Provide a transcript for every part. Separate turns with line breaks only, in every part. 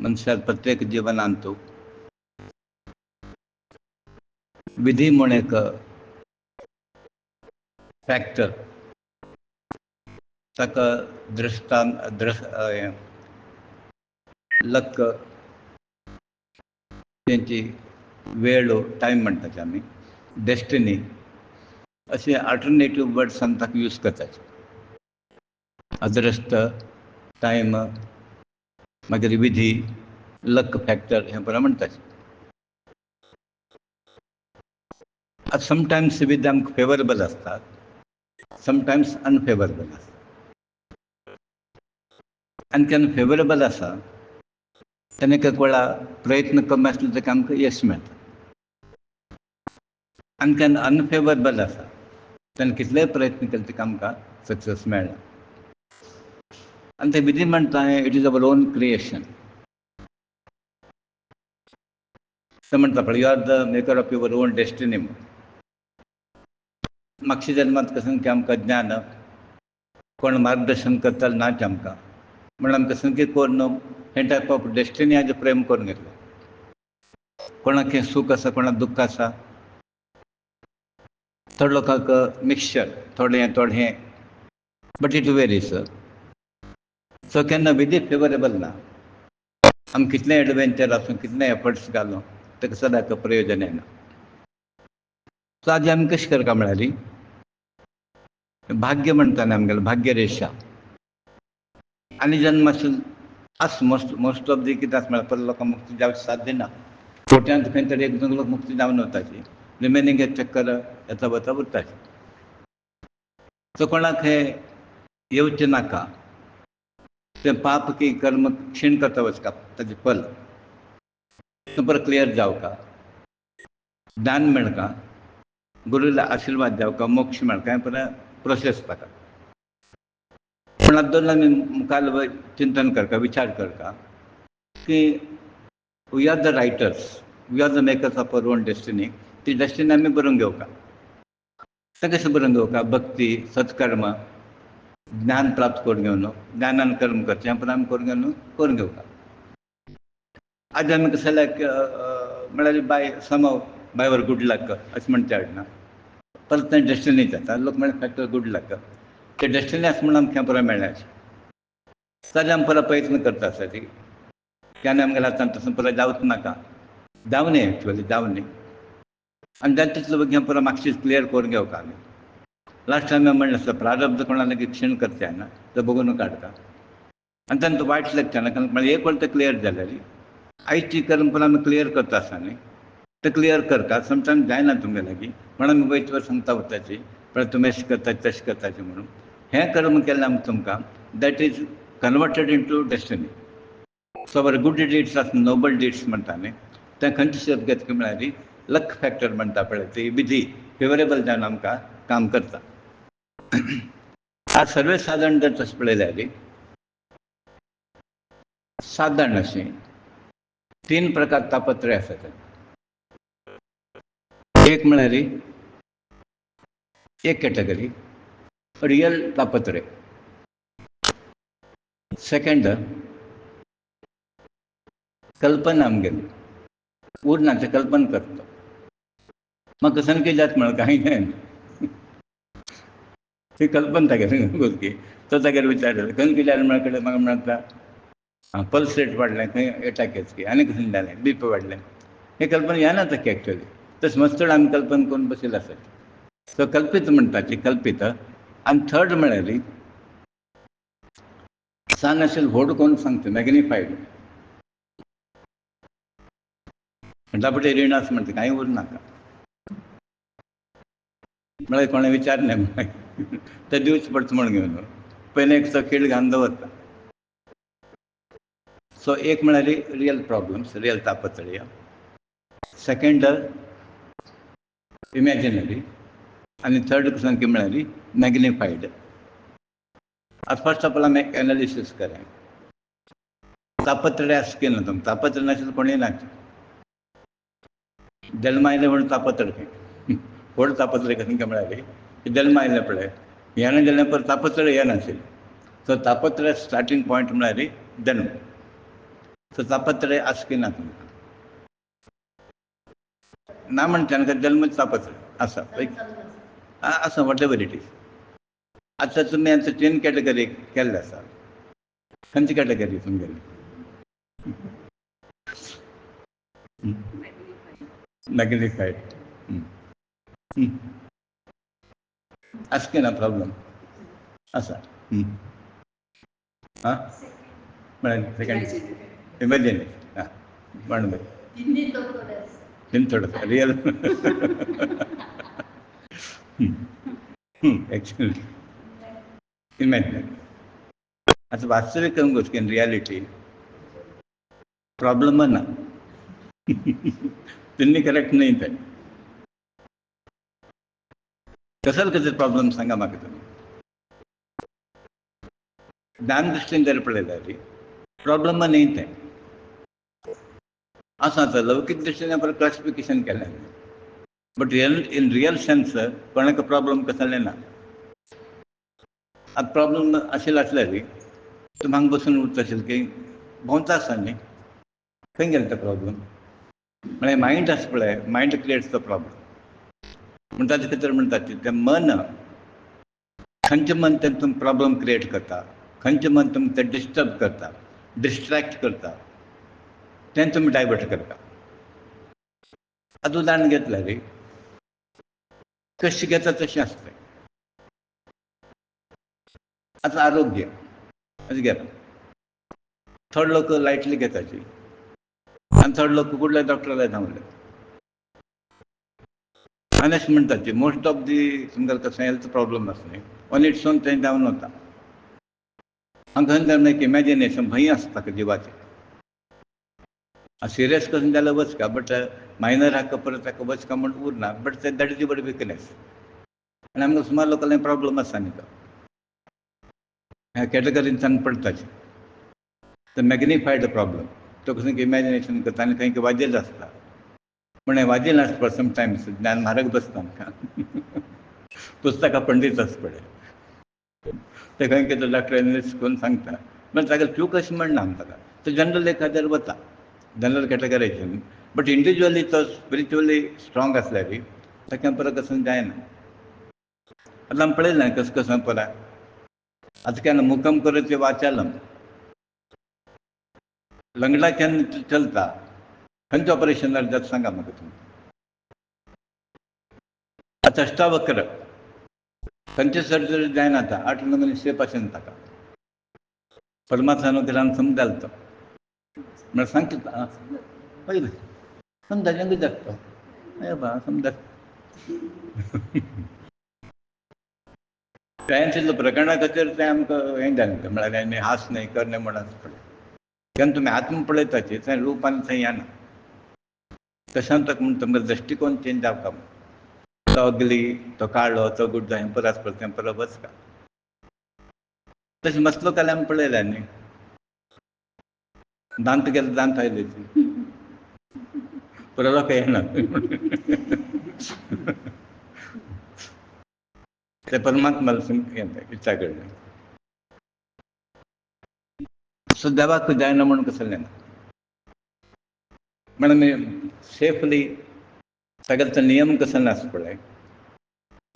मनशात प्रत्येक जीवनांतू विधी म्हणून एक फॅक्टर ताका लक त्यांची वेळ टायम म्हणटात आमी डेस्टिनी असे अल्टरनेटिव्ह वर्ड्स आमी ताका यूज करतात. अदृश्ट, टायम, मागीर विधी, लक फॅक्टर हे बरं म्हणटात. समटायम्स विधी आमकां फेवरेबल असतात, समटायम्स अनफेवरेबल असतात. आनी केन्ना फेवरेबल आसा तेन्ना एक वेळा प्रयत्न कमी आसले ताका आमकां यश मेळटा. आनी केन्ना अनफेवरेबल आसा तेन्ना कितलेय प्रयत्न केले ताका आमकां सक्सेस मेळना. आनी ते विधी म्हणटा it is our own creation. ते म्हणटा पळय you are the maker of your own destiny. मागच्या जन्मांत कसं की आमकां ज्ञान कोण मार्गदर्शन करतालो नाच आमकां म्हणून आमकां संकी कोण हे टायप ऑफ डेस्टिनी हाजे प्रेम करून घेतलो. कोणाक हें सूख आसा, कोणाक दुख्ख आसा, थोड्या लोकांक मिक्सचर, थोडें हें, बट इट वेरीज. सो केन्ना विधी फेवरेबल ना. आमी कितलें एडवेंचर आसूं, कितलें एफर्ट्स घालूं, ताका सदांच प्रयोजन येना. सो आजी आमी कशी करता म्हळ्यार भाग्य म्हणटा न्ही आमगेलें भाग्य रेशा. आनी जेन्ना मातशें मोस्ट ऑफ दी कितें आसा म्हळ्यार पयलीं लोकांक मुक्ती जावची साथ दिना. कोट्यांत खंय तरी एक दोन लोक मुक्ती जावन वताची, रिमेनींग एक चक्कर येता वता उरताची. सो कोणाक हें येवचें नाका. तें पाप की कर्म क्षीण करता वचका ताजें फल तें बरें क्लियर जावका, ज्ञान मेळका, गुरूला आशिर्वाद जावका, मोक्ष मेळका, हें बरें प्रोसेस ताका. पूण आतां आमी मुखार चिंतन करता, विचार करता की we are the writers, we are the makers of our own destiny. ती डेस्टिनी आमी बरोवन घेवका. तें कशें बरोवन घेवका? भक्ती, सत्कर्म, ज्ञान प्राप्त करून घेवन ज्ञानान कर्म करचें हें पण आमी करून घेवका. आज आमी कशें लायक म्हळ्यार बाय वर गूड लक अशें म्हणटा आडना परत तें डेस्टिनी जाता. लोक म्हळ्यार फॅक्टर गूड लक ते डेस्टिनी आसा म्हणून आमकां बरें मेळ्ळें. ताजे आमी परत प्रयत्न करता आसतली की आनी आमगेल्या हातान तसो परत जावच नाका, जावं न्ही, एक्चुअली जावं न्ही. आनी जाता तितलो बेगीन परत मागचीच क्लियर करून घेवका आमी. लास्ट टायम हांवें म्हणलें आसता प्रारब्ध कोणा लेगीत क्षीण करचें ना, तो बगून काडटा. आनी तेन्ना तो वायट लागचें ना, कारण म्हळ्यार एक वेळ तें क्लियर जालें आयची कर्म पण आमी क्लियर करता आसता न्ही, ते क्लियर करता. समटायम्स जायना तुमगे लागीं म्हणून आमी वयत वर सांगता वताची पण तुमी अशें करता तशें करताचें म्हणून. हें कर्म केलें आमी तुमकां that is converted into destiny. So our good deeds आसता, नोबल डिड्स म्हणटा न्ही, तें खंयचे शेप घेतलें म्हळ्यार लक फॅक्टर म्हणटा पळय ती विधी फेवरेबल जावन आमकां काम करता. आज सर्वे सादारण जर तशें पळयल्यार सादारण अशें 3 प्रकार तापत्रय आसात. एक म्हळ्यार एक कॅटेगरी रियल तापत्रय. सेकंड कल्पना आमगेली उरनाचें कल्पना करता. म्हाका संख्या जात म्हळ्यार कांय नाही, ती कल्पना तागेली भुरगी तो तागेर विचार जाता खंय गेल्यार म्हळ्या कडेन म्हाका म्हणटा पल्स रेट वाडलें, खंय एटॅक येतकी, आनी खंय जालें बीपी वाडलें. हें कल्पना येना ताका एक्चुअली. तशें मस्तड आमी कल्पना करून बशिल्ले आसत. सो कल्पीत म्हणटा ती कल्पीत. आनी थर्ड म्हळ्यार सांग आशिल्लें व्हड कोन्न सांगता मॅग्निफायड. म्हणटा रिण आसा म्हणटा कांय उरनाका म्हळ्यार कोणें विचारलें ते दिवचें पडटा म्हण घेवन पयलें एक सकीळ घालून दवरता. सो एक म्हळ्यार रियल प्रॉब्लम्स, रियल तापत्रय. सेकंड इमॅजिनरी आनी थर्ड संख्या म्हळ्यार मॅग्निफायड. फर्स्ट ऑफ ऑल आमी एक एनालिसीस करें. तापत्रय आसा की ना तुमकां? तापत्रय नाशिल्लें कोणूय ना. जल्म आयलें म्हणून तापत्र खंय? व्हड तापत्रय कशें काय म्हळ्यार जल्म आयलें पळय येना जाल्यार परत तापत्रय येनाशिल्लें. सो तापत्रय स्टार्टींग पॉयंट म्हळ्यार जल्म. सो तापत्र आसकी ना तुमकां ना म्हणटा तांकां जल्मच तापत्र आसा आसा वॉट एवर इट इज. आतां तुमी आतां 3 कॅटेगरी केल्ले आसा. खंयची कॅटेगरी तुमगेली? मॅग्निफायड. आसकी ना प्रॉब्लम आसा. हां म्हळ्यार सेकंड इमॅजिन हां पण हिंद थोडंसं रियल एक्चुअली इमॅजिन आता वास्तविक गोष्टी इन रियालिटी प्रॉब्लेम ना त्यांनी करेक्ट नाही ते कसं कसं प्रॉब्लेम सांगा म्हाका तुम्ही ज्ञान दृष्टीन जर पळयता ती प्रॉब्लेम नाही ते असं आता लौकिक दृश्टीने आपण क्लासिफिकेशन केलें बट इन रियल सेन्स कोणाक प्रॉब्लेम कसले ना आता प्रॉब्लेम आसले री तुम्ही हांगा बसून उरतशील की भोंवता आसा न्ही खंय गेलो तो प्रॉब्लेम म्हळ्यार मायंड आसा पळय मायंड क्रिएट्स द प्रॉब्लेम म्हण ताचे खातीर म्हणटात तें मन खंयचें मन तें तुमकां प्रॉब्लेम क्रिएट करता खंयचें मन तुमकां तें डिस्टर्ब करता डिस्ट्रॅक्ट करता तें तुमी डायवर्ट करता. आतां उदाहरण घेतलें रे कशी घेता तशी आसता. आतां आरोग्य अशें घेता थोडे लोक लायटली घेताची आनी थोडे लोक कुठल्या डॉक्टराक धांवले आनी अशें म्हणटात मोस्ट ऑफ दी तुमकां कसं हेल्थ प्रॉब्लम आसा न्ही ऑन इट्स ओन तें जावन वता. हांगा खंय एक इमॅजिनेशन भंय आसता जिवाचें सिरियस करून जाल्यार वचका बट मायनर हाका परत हाका वचका म्हण उरना but that is your weakness आनी आमकां सुमार लोकांक प्रॉब्लम आसा न्ही तो ह्या कॅटेगरीन तांकां पडटाचे तर मॅग्निफायड प्रॉब्लम तो कसं इमॅजिनेशन करता आनी खंय वाजेल आसता पण हें वाजेल आसता समटायम्स ज्ञान म्हारग बसता आमकां पुस्तकां पंडीत आसता पळय ते खंय कितें डॉक्टर एनालिस्ट करून सांगता म्हणजे ताका चूक अशी म्हणना आमी ताका तो जनरल एखाद्यार वता जनरल कॅटेगरीचें बट इंडिविज्युअली तो स्पिरिच्युअली स्ट्रॉंग आसल्यार ताका परत कसं जायना. आतां आमी पळयलें कसं कसं पळय आतां केन्ना मुखम करत वाचालम लंगडा केन्ना चलता खंयचें ऑपरेशन जालें जाता सांगा म्हाका तुमी. आतां अष्टावक्र खंयचे सर्जरी जायना आतां 8 नंबर शेप आसा ताका परमात्मान समजाल तो म्हळ्यार सांगता पळयलें समजाचें कित्याक तो अरे बा समजा त्यांचे प्रकरणा खातीर तें आमकां हें जालें म्हळ्यार आनी हास न्हय कर न्हय म्हण आसता पळय केन्ना तुमी आत्म पळयताचे थंय रूप आनी थंय येना तशें ताका म्हण तुमचो दृश्टिकोन चेंज जावपा तो अगली तो काळो तो गुड्डो हें परस पळय तें परत वचका तशें मसलो काल्यार आमी पळयल्या न्ही दांत गेलो दांत आयले परत येना ते परमात्मा इच्छा करता सो देवाक जायना म्हणून कसलें ना म्हणून सेफली सगळ्याचो नियम कसले आसता पळय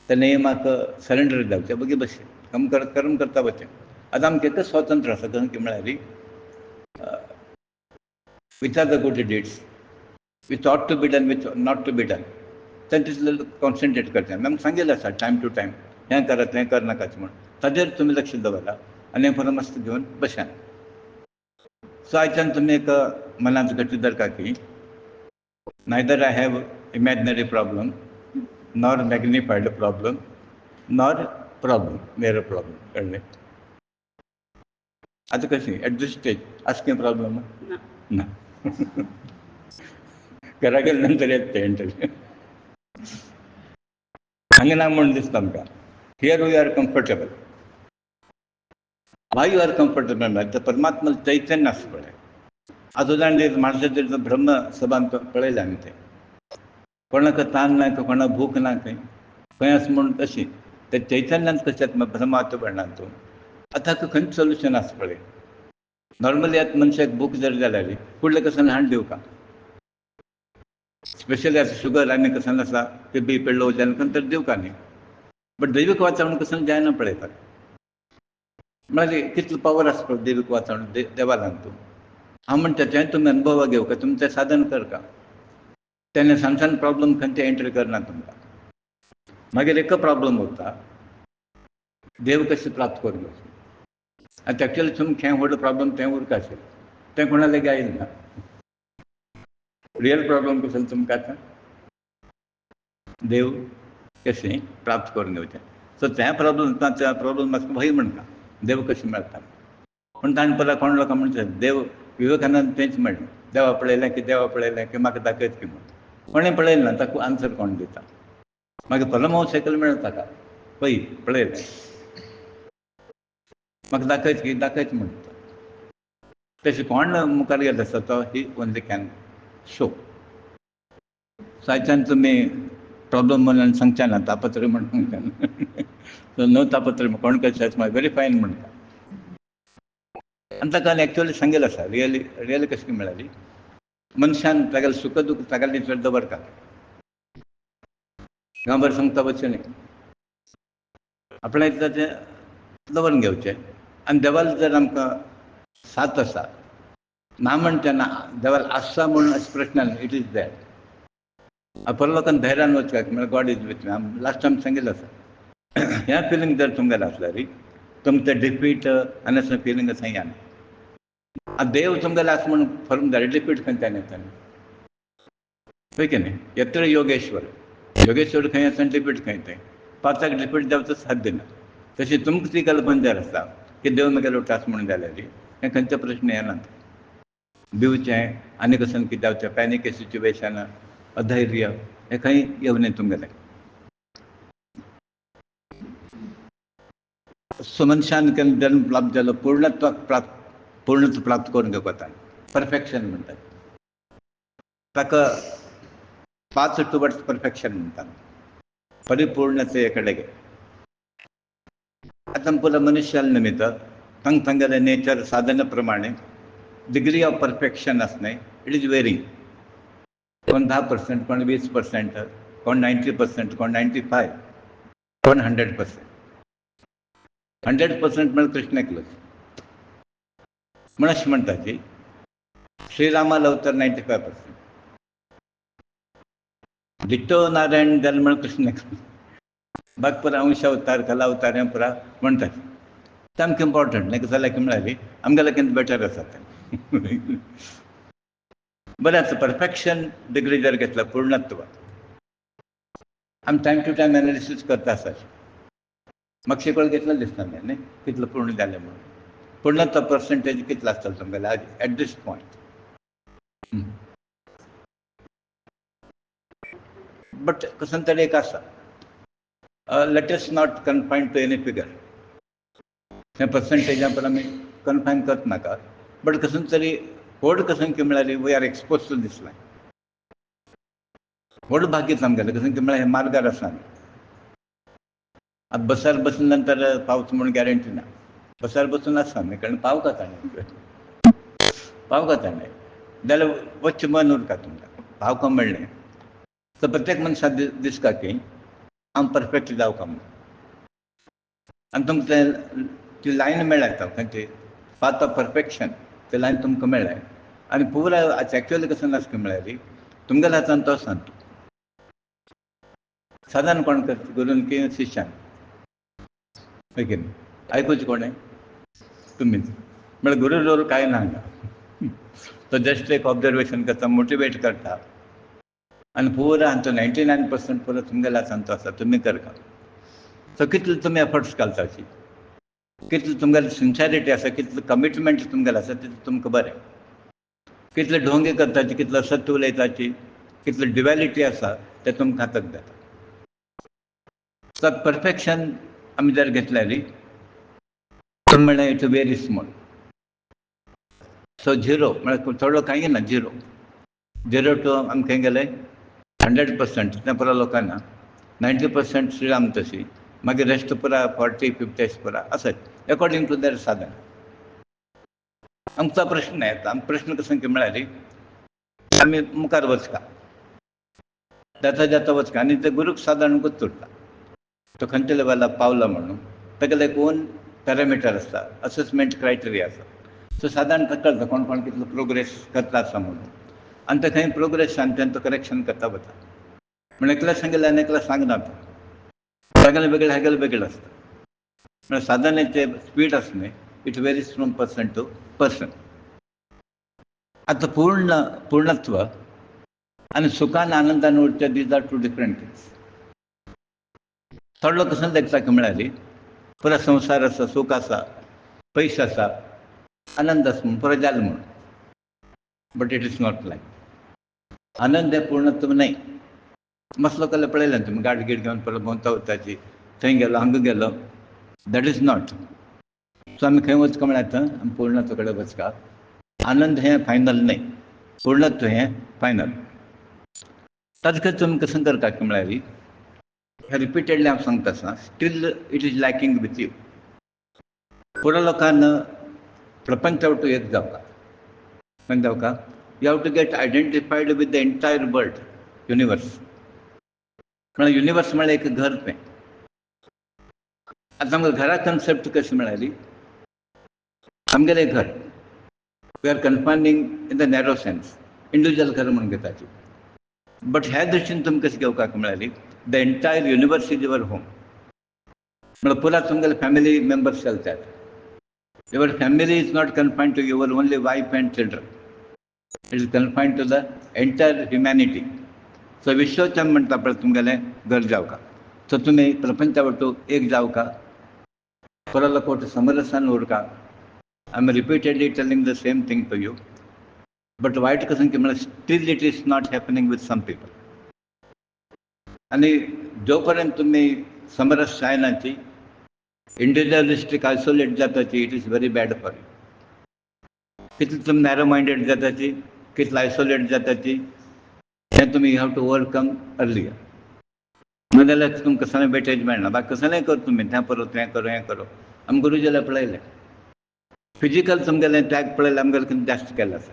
त्या नियमाक सरेंडर जावचें बगी भशेन कर्म करता वचें. आतां आमकां एकच स्वातंत्र्य आसा खंय की म्हळ्यार which are the good deeds which ought to be done which not to be done तें तितलें कॉन्सन्ट्रेट करचें आमकां सांगिल्लें आसा टायम टू टायम हें करात हें करनाकाच म्हण ताजेर तुमी लक्ष दवरा आनी हें परमस्त घेवन बसात. सो आयच्यान तुमी एक मनांत गट्टी धरता की neither I have imaginary problem nor magnified problem nor problem मेरो प्रॉब्लम कळ्ळें. आतां कशी एट दीस स्टेज आसकें प्रॉब्लम ना घरा गेले नंतर येत ते इंटरव्यू हांगा ना म्हण दिसता आमकां here we are comfortable why you are comfortable म्हळ्यार परमात्मा चैतन्य आसता पळय आतां जाण माणसाचेर ब्रह्म सभान पळयलें आमी तें कोणाक तान ना कोणाक भूक ना खंय आसा म्हूण तशी ते चैतन्यांत कशें ब्रह्म वातावरणांत आतां हाका खंयच सोल्युशन आसा पळय नॉर्मली आतां मनशाक भूक जर जाल्यार फुडले कसन हाड दिवं का, स्पेशली आतां शुगर आनी कसन आसा ते BP लो जालें तर दिवं का न्ही. बट दैवीक वातावरण कसन जायना पळयतात. म्हळ्यार कितलो पावर आसा पळय दैवीक वातावरण देवा तूं. हांव म्हणटा तें तुमी अनुभव घेवं का, तुमी तें साधन कर का. तेन्ना सांसान प्रॉब्लम खंयचे एंट्री करना तुमकां. मागीर एक प्रॉब्लम उरता, देव कशें प्राप्त करूं वचूं. आतां एक्चुअली तुमी खंय व्हडलो प्रॉब्लम तें उरता आशिल्लें, तें कोणा लेगी आयिल्लें ना. रियल प्रॉब्लम कसलो तुमकां आतां देव कशें प्राप्त करून घेवचें. सो त्या प्रॉब्लम म्हाका भंय म्हणटा देव कशें मेळटा. पूण ताणें परत कोण लोकां म्हणटा देव विवेकानंद तेंच म्हणलें, देवा पळयलें की म्हाका दाखयत की म्हूण. कोणें पळयलें ना ताका आन्सर कोण दिता. मागीर परमहंस सायकल मेळ्ळो ताका, पळय पळयलें म्हाका दाखयत म्हणटा. तशें कोण मुखार गेलो आसा तो ही ओन्ली कॅन शो. सो आयच्यान तुमी प्रॉब्लम म्हणून सांगचे ना, तापत्र म्हणून सांगचे. सो नो तापत्र कोण कशें आसा व्हेरी फायन म्हणटा. आनी ताका एक्चुअली सांगेल आसा रियली कशी मेळ्ळी. मनशान तागेलें सुख दूख तागेले निसर दवरता, गांवार सांगता वचचें न्ही. आपणें तें दवरून घेवचें. आनी देवाल जर आमकां साथ आसा ना म्हणटा ना, देवाल आसा म्हणून अशें प्रश्न ना, इट इज दॅट. परत लोकांनी धैर्यान वचपाक म्हळ्यार God is with me. Last time सांगिल्लें आसा. ह्या फिलींग जर तुमगेलें आसल्यार तुमचें डिफीट आनी असलें फिलींग आसा येना. आतां देव तुमगेलें आसा म्हणून फरक जालें, डिफीट खंयच्यान येता न्ही. पळय की न्ही. येत्र योगेश्वर खंय आसा आनी डिफीट खंय थंय. पावसाक डिफीट जावचो साध्य ना. तशी तुमकां ती कल्पना जर आसा की देव म्हगेलो आसा म्हणून जाल्यार हें खंयचो प्रश्न येना. भिवचें आनी कसं कितें जावचें, पॅनीक सिच्युएशन, अधैर्य हें खंय येवं न्ही तुमगेलें. सो मनशान केन्ना जल्म प्राप्त जालो पूर्णत्व प्राप्त करून घेवता, परफेक्शन म्हणटात ताका. पाथ टुवर्ड्स परफेक्शन म्हणटात, परिपूर्णते कडेगे. आतां पुरो मनुश्याल निमित्त तांगेलें नेचर साधना प्रमाणे डिग्री ऑफ परफेक्शन आसलें इट इज वेरी. कोण 10%, कोण 20%, कोण 90%, कोण 95%, कोण 100%. 100% म्हळ्यार कृष्ण एकलोच. म्हण अशें म्हणटा की श्रीरामाल अवतार 95%, डिट्टो नारायण जालें म्हण कृष्ण एकलोच. बाकी पुरा अंश अवतार, कला अवतार हें पुरा म्हणटात. सामकें इम्पॉर्टंट न्ही. जाल्यार कितें म्हळ्यार आमगेलें कितें बेटर आसा तें. बरें आसा. परफेक्शन डिग्री जर घेतला, पूर्णत्व, आमी टायम टू टायम एनालिसीस करता आसता. म्हाका शिकवण घेतलें दिसता न्ही कितलो पूर्ण जालें म्हणून. पूर्णत्व पर्संटेज कितलो आसतलो तुमगेलें एट दीस पॉयंट. बट कसन तरी एक आसा, let us not confine to any figure. हें पर्संटेजा पर आमी कन्फायन करच नाका. बट कसन तरी व्हड कसन की म्हळ्यार we are expose to this life. व्हड भाग्य आमगेलें कसन की म्हळ्यार हे मार्गार आसा. आतां बसार बसले नंतर पावता म्हणून गॅरंटी ना. बसार बसून आसा आमी कारण पावता ताणें जाल्यार वचचें मन उरता तुमकां. पावका मेळ्ळें तर प्रत्येक मनशाक दिसता की हांव परफेक्ट जावं का म्हणून. आनी तुमकां ती लायन मेळ्ळ्या खंयची पाथ ऑफ परफेक्शन, ते लायन तुमकां मेळ्ळें. आनी पुरा एक्चुअली कसन आसता म्हळ्यार तुमगेल्या हातान तो आसा. साधन कोण करता, गुरून की शिश्यान. पळय की न्ही. आयकूचें कोणें तुमीच. म्हळ्यार गुरू जोर कांय ना हांगा. तो जस्ट एक ऑब्जर्वेशन करता, मोटिवेट करता आनी पुरा हांचो 99% पुरो तुमगेल्या हातान तो आसा. तुमी करता. सो कितले तुमी एफर्ट्स घालताची, कितली तुमगेली सिन्सियरिटी आसा, कितलें कमिटमेंट तुमगेलें आसा तितलें तुमकां बरें. कितले ढोंगी करताची, कितलो सत्य उलयताची, कितली डिवेलिटी आसा तें तुमकां हाताक जाता. सो परफेक्शन आमी जर घेतल्यार तुमी म्हळ्यार it's very small. So zero म्हळ्यार थोडो कांय ना. झिरो टू आमी खंय गेले 100%. तें पुरो लोकांना 90% श्रीराम तशी. मागीर रेस्ट पुरा 40-50 पुरा आसात अकॉर्डिंग टू देर साधन. आमचा प्रश्न आहे आता प्रश्न कसं की मिळाली आम्ही मुखार वचका जाता जाता वचका आणि ते गुरूक साधारण तुटला तो खंयच्या लेवला पावला म्हणून ताका एक ओन पॅरामिटर आसता असेसमेंट क्रायटेरिया आसा सो साधारण कळटा कोण कोण कितलो प्रोग्रेस करता आसा म्हणून आनी ते खंय प्रोग्रेस आनी तेंचो करेक्शन करता वता म्हणून एकल्या सांगितलं आनी एकल्या सांगना सगळे वेगळे हेगेले वेगळे आसता म्हणजे साधारण ते स्पीड आसा न्ही it varies from person to person आता पूर्णत्व आणि सुखान आनंदान उरचे these are two different things थोडलो कसं देखता की मिळाली पुरा संसार आसा सूख आसा पयशे आसा आनंद आसा म्हणून पुरा जाल म्हणून but it is not like आनंद हे पूर्णत्व नाही मसलो केल्यार पळयलें तुमी गाडी गिड घेवन परत भोंवता वताची थंय गेलो हांगा गेलो दॅट इज नॉट सो आमी खंय वचका म्हळ्यार आमी पूर्णत्व कडेन वचका आनंद हें फायनल न्हय पूर्णत्व हें फायनल ताजे खातीर तुमी कसं करता की म्हळ्यार हे रिपिटेडली हांव सांगता आसा still it is lacking with you पुरो लोकांन प्रपंचावटू एक जावका खंय जावका you have to get identified with the entire world universe म्हळ्यार युनिवर्स म्हळ्यार एक घर तें आतां आमकां घरा कन्सेप्ट कशी मेळ्ळी आमगेलें घर we are confining in the narrow sense individual घर म्हणून घेता बट ह्या दृश्टीन तुमकां कशी घेवपाक मेळ्ळी the entire universe is your home म्हळ्यार पुरा तुमगेले फॅमिली मेंबर्स चलतात your family is not confined to your only wife and children it is confined to the entire humanity so विश्वचन म्हणटा पळय तुमगेलें घर जावका सो तुमी प्रपंचावटू एक जावका पुरो लोक समरसान उरका I am repeatedly telling the same thing to you but वायट कसं की म्हळ्यार still it is not happening with some people आणि जो पर्यंत तुमी समरस जायनाची इंडिविज्युअलिस्टीक आयसोलेट जाताची it is very bad for you कितले तुमी नॅरो मायंडेड जाताची कितले आयसोलेट जाताची हें तुमी you have to overcome earlier नाजाल्यार तुमकां कसलें वेटेज मेळना बाकी कसलेंय कर तुमी तें करो तें करो हें करो आमी गुरुजीला पळयलें फिजिकल तुमगेलें त्याग पळयलें आमगेलें कितें जास्त केलें आसा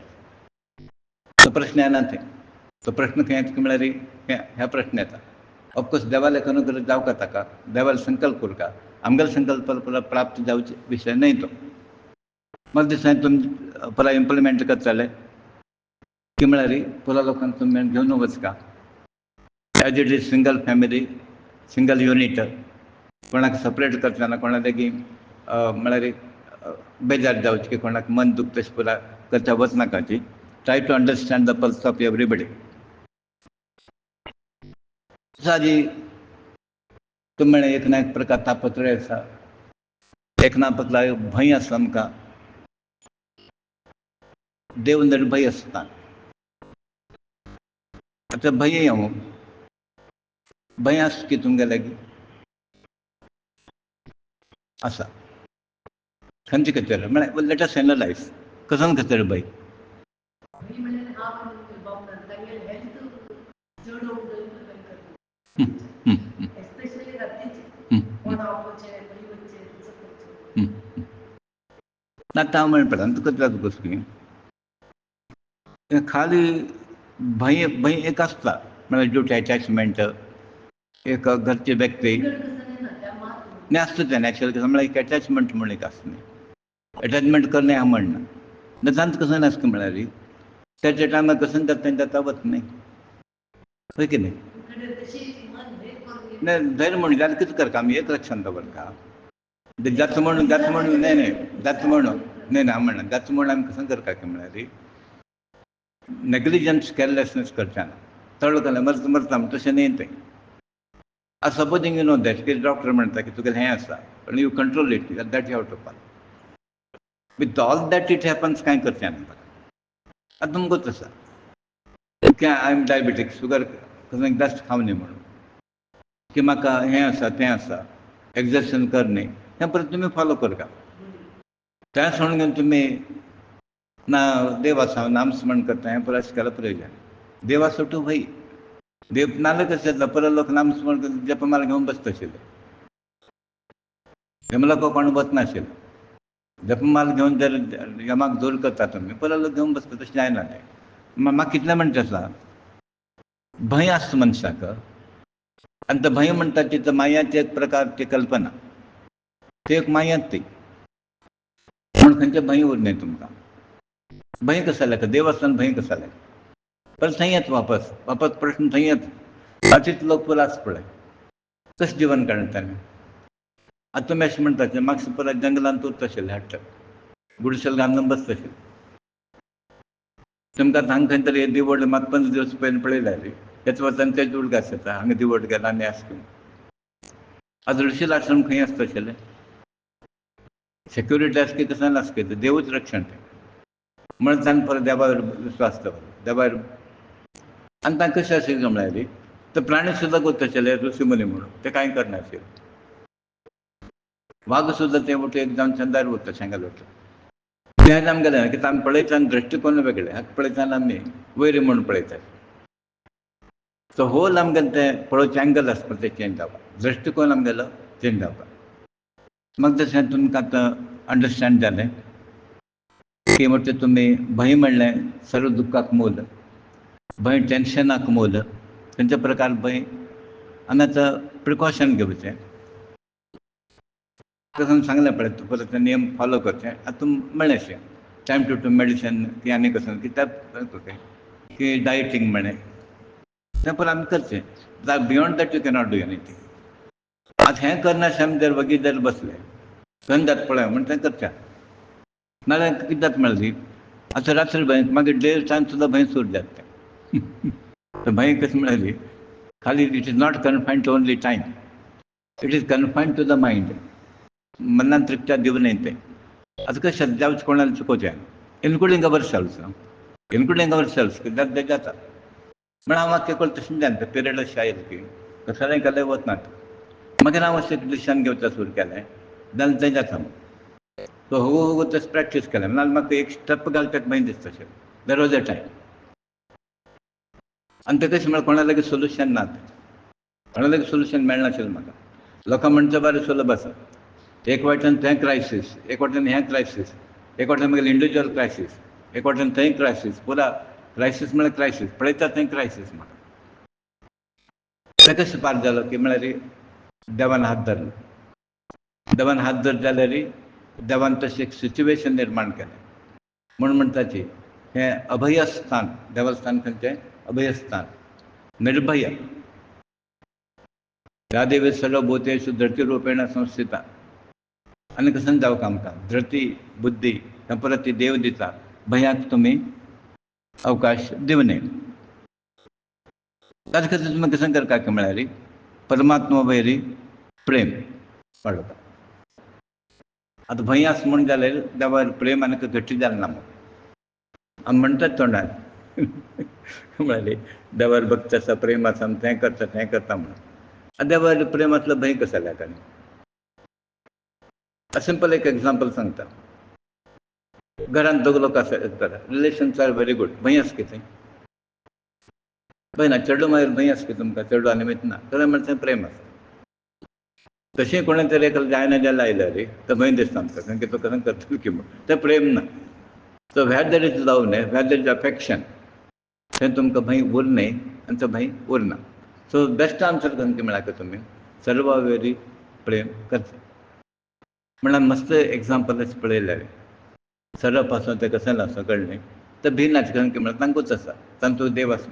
तो प्रश्न येना थंय तो प्रश्न खंय येता म्हळ्यार ह्या प्रश्न येता ऑफकोर्स देवाले अनुग्रह जावका ताका देवाले संकल्प उरका आमगेले संकल्प प्राप्त जावचे विशय न्हय तो मग दिसांनी तुमी परत इम्प्लिमेंट करतले की म्हळ्यार पुरो लोकांक तुमी घेवन वचका as it is single family single unit कोणाक सपरेट करतना कोणाक म्हळ्यार बेजार जावचे की कोणाक मन दुख तशें पुरा करता वचनाकाची try to understand the pulse of everybody साजी तुमी म्हळ्यार एक ना एक प्रकार तापत्रय आसा एक ना प्रकार भंय आसा आमकां देव निर्भय आसता आतां भंय हांव भंय आसा की तुमगे लागीं आसा खंयचे खातीर म्हळ्यार लेट अस एनालायज कसन खातीर भंय आतां हांव म्हणटा तुका त्रास कसली खाली भंय भंय एक आसता म्हळ्यार ड्यूटी अटॅचमेंट एक घरची व्यक्ती न्ही आसता तें नॅचरल कसं म्हळ्यार एक अटॅचमेंट म्हणून एक आसता न्ही अटॅचमेंट करणे हांव म्हणना तांत कसं नासता म्हळ्यार त्याच्या टायमार कसं जाता वच न्ही खंय की न्ही धैर्य म्हणून जाल्यार कितें करता आमी एक लक्षांत दवरता जाता म्हणून न्ही न्ही जाता म्हणून न्ही हांव म्हणना जाता म्हणून आमी कसं करता की म्हळ्यार नेग्लिजन्स केअरलेसनेस करचें ना चड केलें मरता तशें न्ही तें सपोजींग यू नो दॅट की डॉक्टर म्हणटा की तुगेलें हें आसा पण you control it that you have to follow with all that it happens कांय करचें ना आतां तुमकां आसा की आय एम डायबेटीक शुगर खंय जास्त खावं न्ही म्हणून की म्हाका हें आसा तें आसा एक्झर्शन कर न्ही हें परत तुमी फॉलो करता तें सोडून घेवन तुमी ना देव आसा नामस्मरण करता हें परत अशें केल्यार प्रयोजन देवा सुटू भंय देव नाल्यार कशें जाता परत लोक नामस्मरण करता जपमाला घेवन बसता आशिल्ले हेमला कोण वचनाशिल्ले जपमाल घेवन जर यमाक जोर करता तुमी परत लोक घेवन बसता तशें जायना तें. म्हाका कितलें म्हणटा आसा भंय आसता मनशाक आनी तो भंय म्हणटा ती तर मायाची एक प्रकारची कल्पना ती एक मायाच ती म्हण खंयचे भंय उरनाय तुमकां. भंय कसो जाल्यार देव आसतना भंय कसो जाल्यार परत थंय येत वापस वापस प्रश्न थंय येत अशीच लोक पळय आसा पळय कशें जिवन काडटाले. आतां तुमी अशें म्हणटात म्हाका परत जंगलांत उरता आशिल्लें हाडटा गुडिसెలు घालून बसता आशिल्लें. तुमकां हांगा खंय तरी दिवड म्हाका 15 दिवस पयलीं पळयल्या रे तेच वतान तेच उडगास येता हांगा दिवड गेला आनी आसा आतां ऋषील आश्रम खंय आसता आशिल्लें सेक्युरिटी आसा की कसं आसता की देवूच रक्षण तें म्हणून तांणी परत देवा वयर विस्वास दवरलो देवा वयर. आनी तांकां कशें आशिल्लें म्हळ्यार ते प्राणी सुद्दां करता आशिल्ले ऋषी मुनी म्हणून ते कांय करनाशिल्ले. वाग सुद्दां ते वटेन एक जावन शेंदार उरता शेंगार वयता ते आमगेलें कित्याक आमी पळयतना दृश्टीकोन वेगळे हाका पळयतना आमी वयर म्हणून पळयतात. सो होल आमगेलें तें पळोवचें एंगल आसता पळय तें चेंज जावपाक दृश्टीकोन आमगेलो चेंज जावपाक. म्हाका तशें तुमकां आतां अंडरस्टँड जालें की म्हणजे तुमी भंय म्हणलें सर्व दुख्खाक मूल भंय टेन्शनाक मूल खंयच्या प्रकार भंय आनी आतां प्रिकॉशन घेवचें तसं सांगलें पळय तूं परत नियम फॉलो करचे आतां म्हणलें अशें टायम टू मेडिसिन की आनी कसं कित्याक की डायटींग म्हणें तें परत आमी करचें beyond that you cannot do anything. आतां हें करनाशें आमी जर वगीर जर बसले खंय जाता पळय म्हण तें करचें नाजाल्यार कितें जाता म्हळ्यार आतां रात्री भंय मागीर डे टायम सुद्दां भंय सुरू जाता तें भंय कशें म्हळ्यार खाली it is not confined to only time it is confined to the mind. मनान तृप्त्या दिवनय तें आतां कशें जावचें कोणालें चुकोवचें including ourselves including ourselves कित्याक तें जाता म्हण हांव वाक्य करता तशें जालें तें पिरियड अशें आयलें की कसलेंय केलें वचना मागीर हांव अशें डिसिशन घेवचें सुरू केलें जाल्यार तें जाता. सो हळू तशें प्रॅक्टीस केलें नाजाल्यार म्हाका एक स्टेप घालपाक भंय दिसता अशें देर वॉज अ टायम. आनी तें कशें म्हळ्यार कोणा लागीं सोल्युशन ना कोणा लागीं सोल्युशन मेळनाशिल्लें म्हाका. लोकां म्हणचे बरें सुलभ आसा एक वाटेन तें क्रायसीस एक वाटेन हें क्रायसीस एक वाटेन मागीर इंडिविज्युअल क्रायसीस एक वाटेन थंय क्रायसीस पुरा क्रायसीस म्हळ्यार क्रायसीस पळयता थंय क्रायसीस म्हाका. तें कशें पार जालो की म्हळ्यार देवान हात धरलो देवान हात धरलो जाल्यार देवान तशें एक सिच्युएशन निर्माण केलें म्हूण म्हणटा ती हें अभयस्थान देवस्थान खंयचें अभयस्थान निर्भय ह्या देवी सर्वभूतेषु धरती रूपेण संस्थिता आनी कसं जावंक आमकां धरती बुद्धी हें परत ती देव दिता भंयाक तुमी अवकाश दिवं न्हय. ताजे खातीर तुमी कसं करता म्हळ्यार परमात्मा वयरी प्रेम वाडोवपाक. आतां भंय आसा म्हूण जाल्यार देवा वयर प्रेम आनीक घट्ट जालें ना आमी म्हणटात तोंडार म्हळ्यार देवा वयर भक्त आसा प्रेम आसा आमी तें करता म्हणून आतां देवा वयर प्रेम आसलो भंय कसो जाल्यार काय सिंपल एक एग्जांपल सांगता. घरांत दोग लोक आसा रिलेशन्स आर व्हेरी गूड भंय आसा कितें भंय ना चेडूं मागीर भंय आसा की तुमकां चेडूं आनी वयता ना चेडूं म्हणटा थंय प्रेम आसा. तशें कोणें तरी एका जायना जाल्यार आयल्या रे तो भंय दिसता आमकां कारण की तो कसं करतलो की म्हूण तें प्रेम ना. सो वेर देर इज लव न्हय वेर देर इज अफेक्शन थंय तुमकां भंय उरनाय आनी तो भंय उरना. सो बेस्ट आन्सर खंयचें म्हळ्यार तुमी सर्व वेरी प्रेम करचें म्हळ्यार मस्त एग्जांपल अशें पळयल्यार सर्व पासून तें कशें आसा कळ्ळें तें भिनाचें खंय म्हळ्यार तांकूच आसा तांचो देव आसा.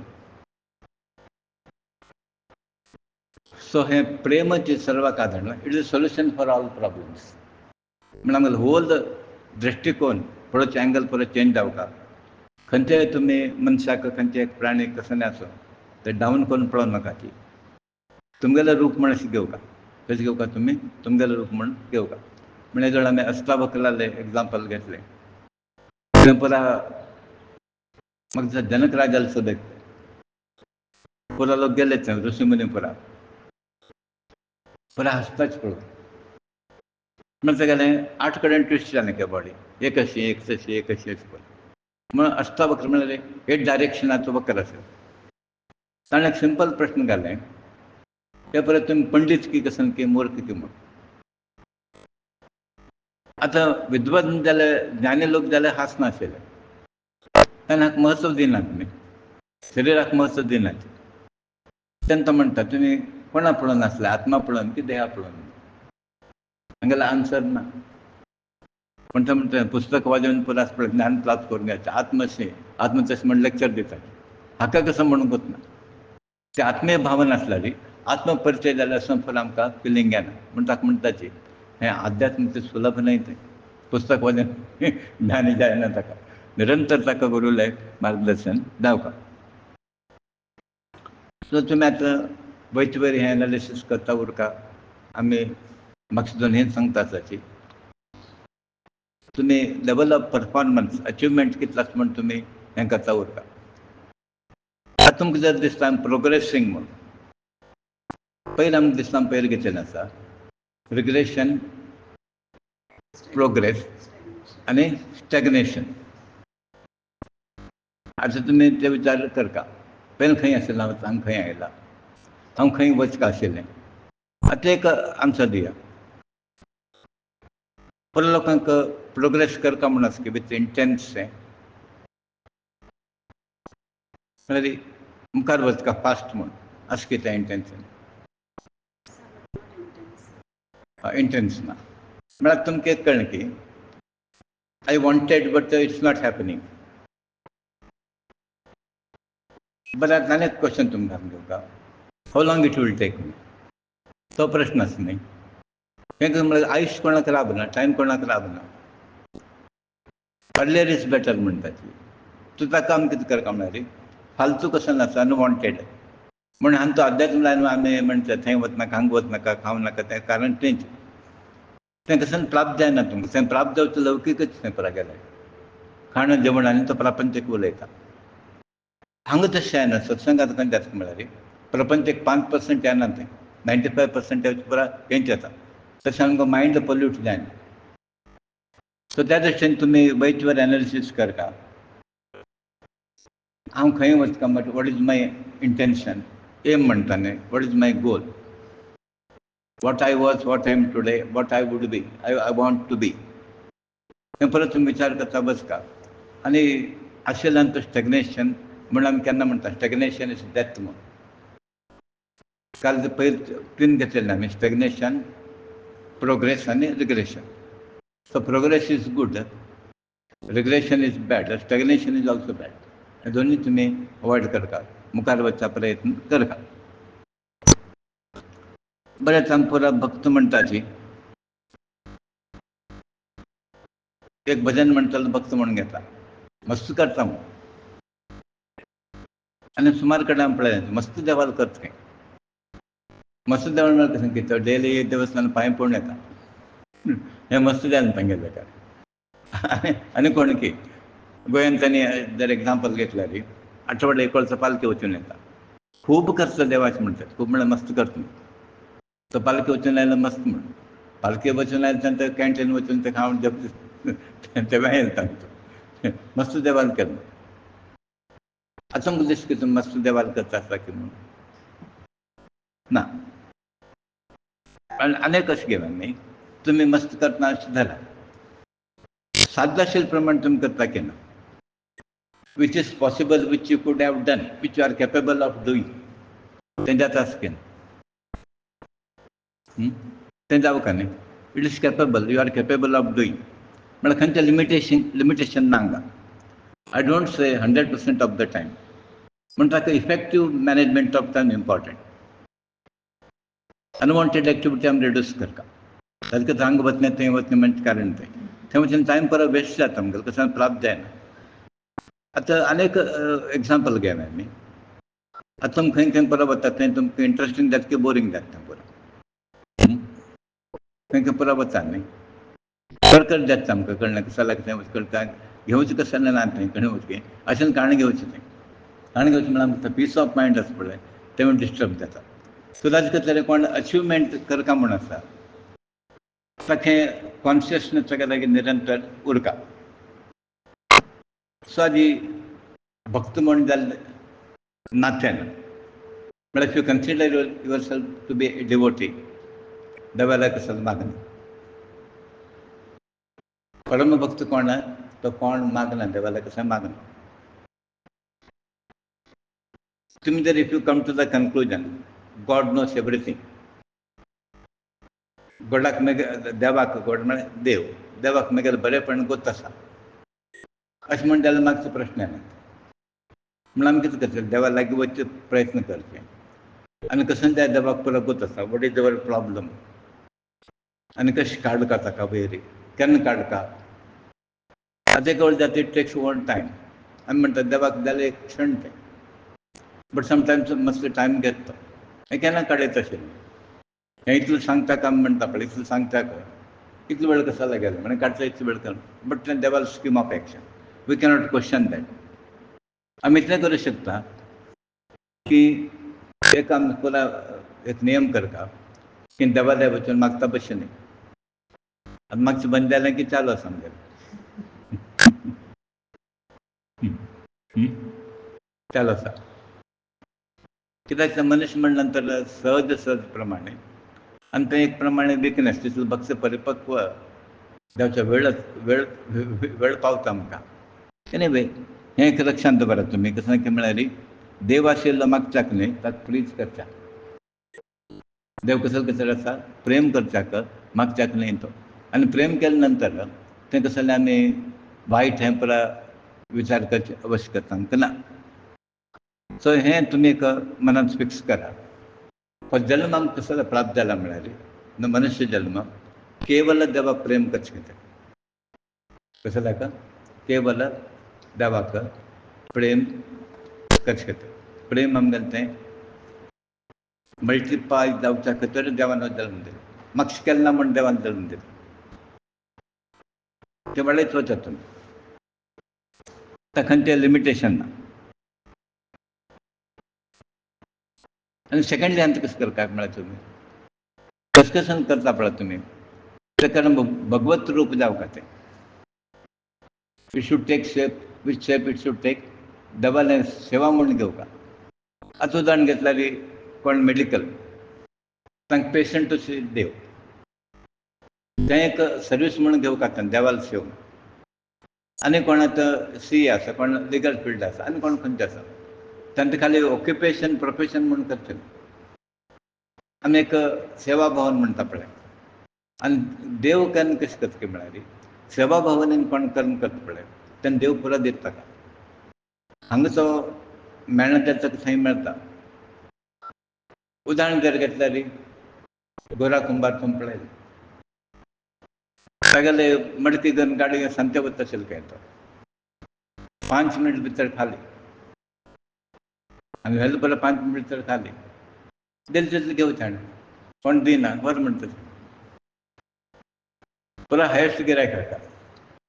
सो हें प्रेमचें सर्वाक आदार it is solution for all problems म्हळ्यार होल दृश्टीकोन पळोवचें एंगल परत चेंज जावपाक खंयचेय तुमी मनशाक खंयचे एक प्राणी कसले आसूं ते डावन करून पळोवं नाका ती तुमगेलें रूप म्हण अशें घेवका कशें घेवका तुमी तुमगेलें रूप म्हण घेवका. म्हणजे जर आमी अष्टावक्रालें एग्जांपल घेतलें थंय पुरा म्हाका दिसता जनक राजाले सुद्दां पुरा लोक गेले थंय ऋषी मुनी पुरा हसताच पळोवन म्हण तेगेलें 8 कडेन ट्विस्ट जालें के बॉडी एक अशी एक तशी एक अशी अशी पळय म्हण अष्टावक्र म्हळ्यार एक डायरेक्शनाचो वक्र आसा. ताणें एक सिंपल प्रश्न घालें ते परत तुमी पंडीत की कसन की मूर्ख की म्हूण आतां विद्वान जाले ज्ञानी लोक जाल्यार हांसनाशिल्ले, ताणें हाका म्हत्व दिनात न्ही, शरिराक म्हत्व दिनात. तेन्ना तो म्हणटा तुमी कोणा पळोवन हांसला, आत्मा पळोवन की देहा पळोवन? हांगेलो आन्सर ना. म्हणटा पुस्तक वाजोवन पुरो आसपा ज्ञान प्राप्त करून घेता, आत्मशें आत्मतशें म्हण लेक्चर दिता. हाका कसं म्हणूंक वचना. ते आत्मीय भावना आसल्यारी आत्मपरिचय जाल्यार संफल आमकां फिलींग येना. म्हण ताका म्हणटाची हें अध्यात्म ते सुलभ न्हय तें. पुस्तक वाजोवन ज्ञानी जायना ताका. निरंतर ताका गुरुलय मार्गदर्शन जावपाक. सो तुमी आतां वयचे वयर हें एनालिसीस करता उरका. आमी म्हाका सुद्दां हें सांगता आसाची तुमी लेवल ऑफ परफॉर्मन्स अचिवमेंट कितलो आसा म्हण तुमी हें करता उरका. आतां तुमकां जर दिसता प्रोग्रेसींग म्हूण, पयलीं आमकां दिसता पयलीं घेतिल्लें आसा रिग्रेशन, प्रोग्रेस आनी स्टॅग्नेशन. आतां तुमी ते विचार करता पयलीं खंय आशिल्लो हांव खंय आयला, हांव खंय वचका आशिल्लें. आतां एक आन्सर दिया. पयले लोकांक प्रोग्रेस करता म्हूण आसता विथ इंटेन्स शें, म्हळ्यार मुखार वचका फास्ट म्हूण आसा कितें इंटेन्शन? इंटेन्स ना. म्हळ्यार तुमकां एक कळ्ळें की I wanted but it's not happening. बरें आतां आनी एक क्वेश्चन तुमकां घेवका, how long it will take me? तो प्रश्न आसा न्ही. तें म्हळ्यार आयुश्य कोणाक लाभना, टायम कोणाक लाभना. अर्लियर इज बेटर म्हणटाची. तूं ताका आमी कितें करता म्हळ्यार फालतू कसो नासा, अनवॉन्टेड म्हण हांगा तो अध्यात्म लायन आमी म्हणटा थंय वचनाका, हांगा वचनाका, खावं नाका, तें कारण तेंच. तें कसन प्राप्त जायना तुमकां. तें प्राप्त जावचें लौकीकच थंय पुरो गेलें. खाणं जेवण आनी तो प्रापंचीक उलयता. हांगा तशें जायना. सत्संगांत खंय जाता म्हळ्यार प्रपंचीक 5% येना थंय, 95% पुरो तेंच येता. तशें आमकां मायंड पोल्यूट जायना. सो त्या दृश्टीन तुमी वयचे वर एनालिसीस करता. हांव खंय वचका but what is my intention, एम म्हणटा न्ही, what is my goal, what I was, what I am today, what I would be, I want to be. हें परत तुमी विचार करता बसका. आनी आशिल्ल्यान तो स्टॅग्नेशन म्हण आमी केन्ना म्हणटा स्टॅग्नेशन इज डेथ म्हूण. काल पयर तीन घेतिल्ले आमी स्टॅग्नेशन, प्रोग्रेस आनी regression. So progress is good, regression is bad, stagnation is also bad. हे दोन्ही तुमी अवॉयड करता, मुखार वचचा प्रयत्न करता. बरेंच आमकां पुरो भक्त म्हणटाची एक भजन म्हणटालो भक्त म्हणून घेता, मस्त करता म्हूण. आनी सुमार कडेन हांवें पळयलें मस्त देवाल करता खंय. मस्त देवाल म्हळ्यार कशें की तो डेली देवस्थान पांय पडून येता. हें मस्त देवान तांगेलें काय. आनी कोण की गोंयांत तांणी जर एग्जाम्पल घेतल्यार आठवडे एक वर्सा पालखी वचून येता. खूब करता देवाचें म्हणटात, खूब म्हळ्यार मस्त करता म्हूण. तो पालखी वचून आयलो मस्त म्हूण. पालखी वचून आयले तेन्ना ते कॅन्टीन वचून ते खावन ते येता मस्त देवाल केलो. आतां तुमकां दिसता की तुमी मस्त देवाल करता आसता की म्हूण ना. आनी कशें घेवन न्ही तुमी मस्त करतना अशें धरा साध्य आशिल्ले प्रमाण तुमी करता की ना, which is possible, which you could have done, which you are capable of doing, तें जाता आसता की ना. तें जावं न्ही. It is capable, you are capable of doing म्हळ्यार खंयचें लिमिटेशन ना हांगा. I don't say 100% of the time. म्हण ताका effective management of time important. Unwanted activity आमी रिड्यूस करता. सारकें हांगा वचलें थंय वचलें म्हणजे कारण थंय वचून टायम परत वेस्ट जाता आमकां, कसं प्राप्त जायना. आतां आनीक एग्जाम्पल घेवया आमी. आतां तुमी खंय खंय परत वता थंय तुमकां इंट्रस्टींग जाता की बोरींग जाता परत. खंय खंय परत वता न्ही, कळकळ जाता आमकां कळना कशें जाल्यार थंय कळटा घेवचें कशें ना थंय खंय वचचें अशें काणें घेवचें थंय. काणें घेवचें म्हळ्यार आमकां पीस ऑफ मायंड आसा पळय तें डिस्टर्ब जाता. सो ताजे खातीर कोण अचिवमेंट करता म्हूण आसा ताचें कॉन्शियसनस ताका लागीं निरंतर उरता. सो आदी भक्त म्हूण जाल्ले नात्यान म्हळ्यार if you consider yourself to be a devotee, देवाला कसं मागना. परमभक्त कोण आहे? तो कोण मागना देवाला कसं मागना. तुम्ही जर if you come to the conclusion God knows everything, गोडाक देवाक गोड म्हळ्यार देव, देवाक मागीर बरेपण गोत आसा अशें म्हणटा जाल्यार मागचो प्रश्न येना. म्हणून आमी कितें करचें? देवा लागीं वचचे प्रयत्न करचे आनी कसं त्या देवाक पुरो गोत आसा वॉट इज अवर प्रॉब्लम आनी कशें काडका ताका वयर, केन्ना काडका. आतां एक वेळ जाता इट टेक्स वन टायम. आमी म्हणटा देवाक जालें एक क्षण तें, बट समटायम्स मातसो टायम घेत तो. हें केन्ना काडयत आशिल्लें. हें इतलें सांगता आमी म्हणटा पळय, इतलें सांगताक इतलो वेळ कसो लागेल म्हणे काडटा इतलो वेळ कर. बट तें देवाल scheme of action we cannot question that. आमी इतलें करूं शकता की एक आमी पुरा एक नियम करता की देवालय वचून मागता बशें न्ही. आनी मागचें बंद जालें की चालू आसा आमगेलें. चालू आसा कित्याक मनुश्य म्हणल्या नंतर सहज सहज प्रमाणे आनी तें एक प्रमाणे विकनेस तितलो भक्त परिपक्व जावचो वेळ वेळ वेळ पावता आमकां. एनीवे हें एक लक्षांत दवरात तुमी. कसं की म्हळ्यार देव आशिल्लो मागच्याक न्ही, ताका प्लीज करच्या. देव कसो कसो आसा? प्रेम करच्याक मागच्याक न्ही तो. आनी प्रेम केल्या नंतर तें कसं जाल्यार आमी वायट हें पुरा विचार करचे आवश्यकता ना. सो हें तुमी एक मनांत फिक्स करा. हो जल्म आमकां कसो प्राप्त जाला म्हळ्यार मनुश्य जल्म केवल देवाक प्रेम करचें खातीर. कसं जाका? केवल देवाक प्रेम करचे खातीर. प्रेम आमगेलें तें मल्टिप्लाय जावच्या खातीर देवान हो जल्म दिलो. मातशें केलें ना म्हूण देवान जल्म दिलो. तें वळेच वचात तुमी. ताका खंयचें लिमिटेशन ना. आनी सेकंडली आमचें कसं करता म्हळ्यार तुमी कसं कसं करता पळय तुमी तें कारण भगवत रूप जावं तें. It should take shape. Which shape it should take? देवालें सेवा म्हणून घेवका. आतां उदाहरण घेतल्यार कोण मेडिकल तांकां पेशंट अशें देव तें एक सर्वीस म्हणून घेवका देवाल सेव. आनी कोण आतां सी आसा, कोण लिगल फिल्ड आसा आनी कोण खंयचें आसा तांकां खाली ऑक्युपेशन प्रोफेशन म्हणून करचें ना. आमी एक सेवा भवन म्हणटा पळय. आनी देव केन्ना कशें करता म्हळ्यार सेवा भवनान कोण कर्म करता पळय तेन्ना देव पुरो दिता ताका. हांगाचो मेळना तें ताका थंय मेळटा. उदाहरण जर घेतल्यार गोरा कुंभार तुमी पळयलें तागेले मडकी घेवन गाडी सांते वता आशिल्लो खंय तो 5 मिनट भितर खाली. आनी व्हेल्ले बरें 5 मिनट भितर खाली. दिलें तितलें घेवचें हाणें. कोण दिना बरें म्हणटा पुरो हायेस्ट गिरायक हाडटा.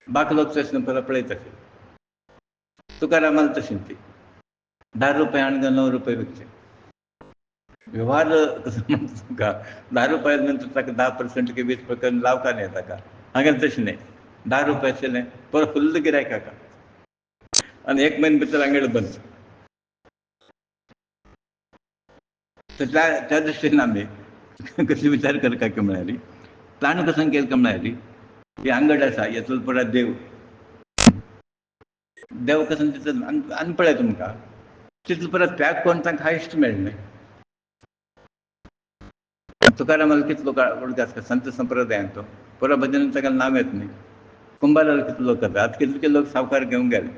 बाकी लोक तशें पुरो पळयता. तुकारामाल तशीं ती 10 रुपया हाडून 9 रुपया विकचें. व्यवहार कसो म्हणटा तुमकां 10 रुपया नंतर ताका 10% की 20% लावता न्ही ताका. हांगें तशें न्ही. 10 रुपया आशिल्लें पुरो फुल्ल गिरायक हाका आनी 1 म्हयने भितर आंगडी बंद. त्या दृश्टीन आमी कसो विचार करता की म्हळ्यार ताणें कसो केलें काय म्हळ्यार ही आंगड आसा हेतून पुरो देव देव कसो दिता. आनी पळय तुमकां तितलो परत त्याग कोन्न तांकां हायस्ट मेळ्ळें. तुकारामाल कितलो उडको आसता संत संप्रदायान तो पुरो भजनान तागेलें नांव येता न्ही. कुंभाराल कितलो लोक करता. आतां कितले लोक सावकार घेवन गेले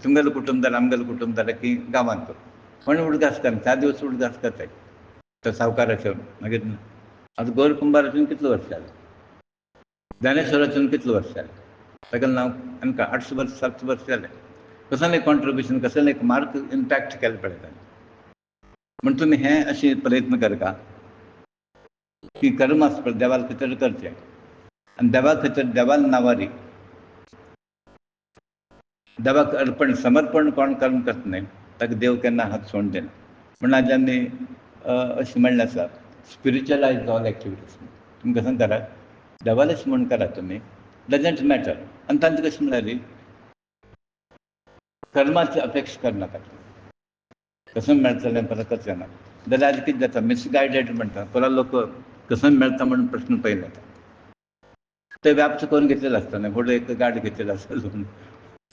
तुमगेलें कुटुंब जालें आमगेलें कुटुंब जालें की गांवांत कोण उडको आसता 4 दिवस उडको आसता थंय तो सावकाराचो. मागीर आतां गौर कुंभाराचून कितलो वर्स जालें. ज्ञानेश्वराचून कितलो वर्स जालें. तागेलें नांव आमकां 800 वर्स 700 वर्स जालें. कसलें कॉन्ट्रिब्युशन कसलें एक मार्क इम्पॅक्ट केलें पळय ताणें. म्हण तुमी हें अशें प्रयत्न करता की कर्म आसा पळय देवाल खातीर करचें आनी देवा खातीर देवाल नांवारी देवाक अर्पण समर्पण कोण कर्म करता न्ही ताका देव केन्ना हात सोडून दिना. म्हण आज आमी अशें म्हणलें आसा स्पिरिच्युअलायज ऑल एक्टिविटीज. तुमी कसं करात देवालेच म्हूण करात तुमी डजंट मॅटर. आनी तांचें कशें म्हळ्यार कर्माची अपेक्षा करनाका. कसं मेळटलें परत करचें ना जाल्यार आयज कितें जाता मिसगायडेड म्हणटा पुरो लोक कसं मेळटा म्हणून प्रश्न पयले. ते व्याप्त करून घेतलेलं असतं नाही. पुढे एक गाडी घेतलेलं असतं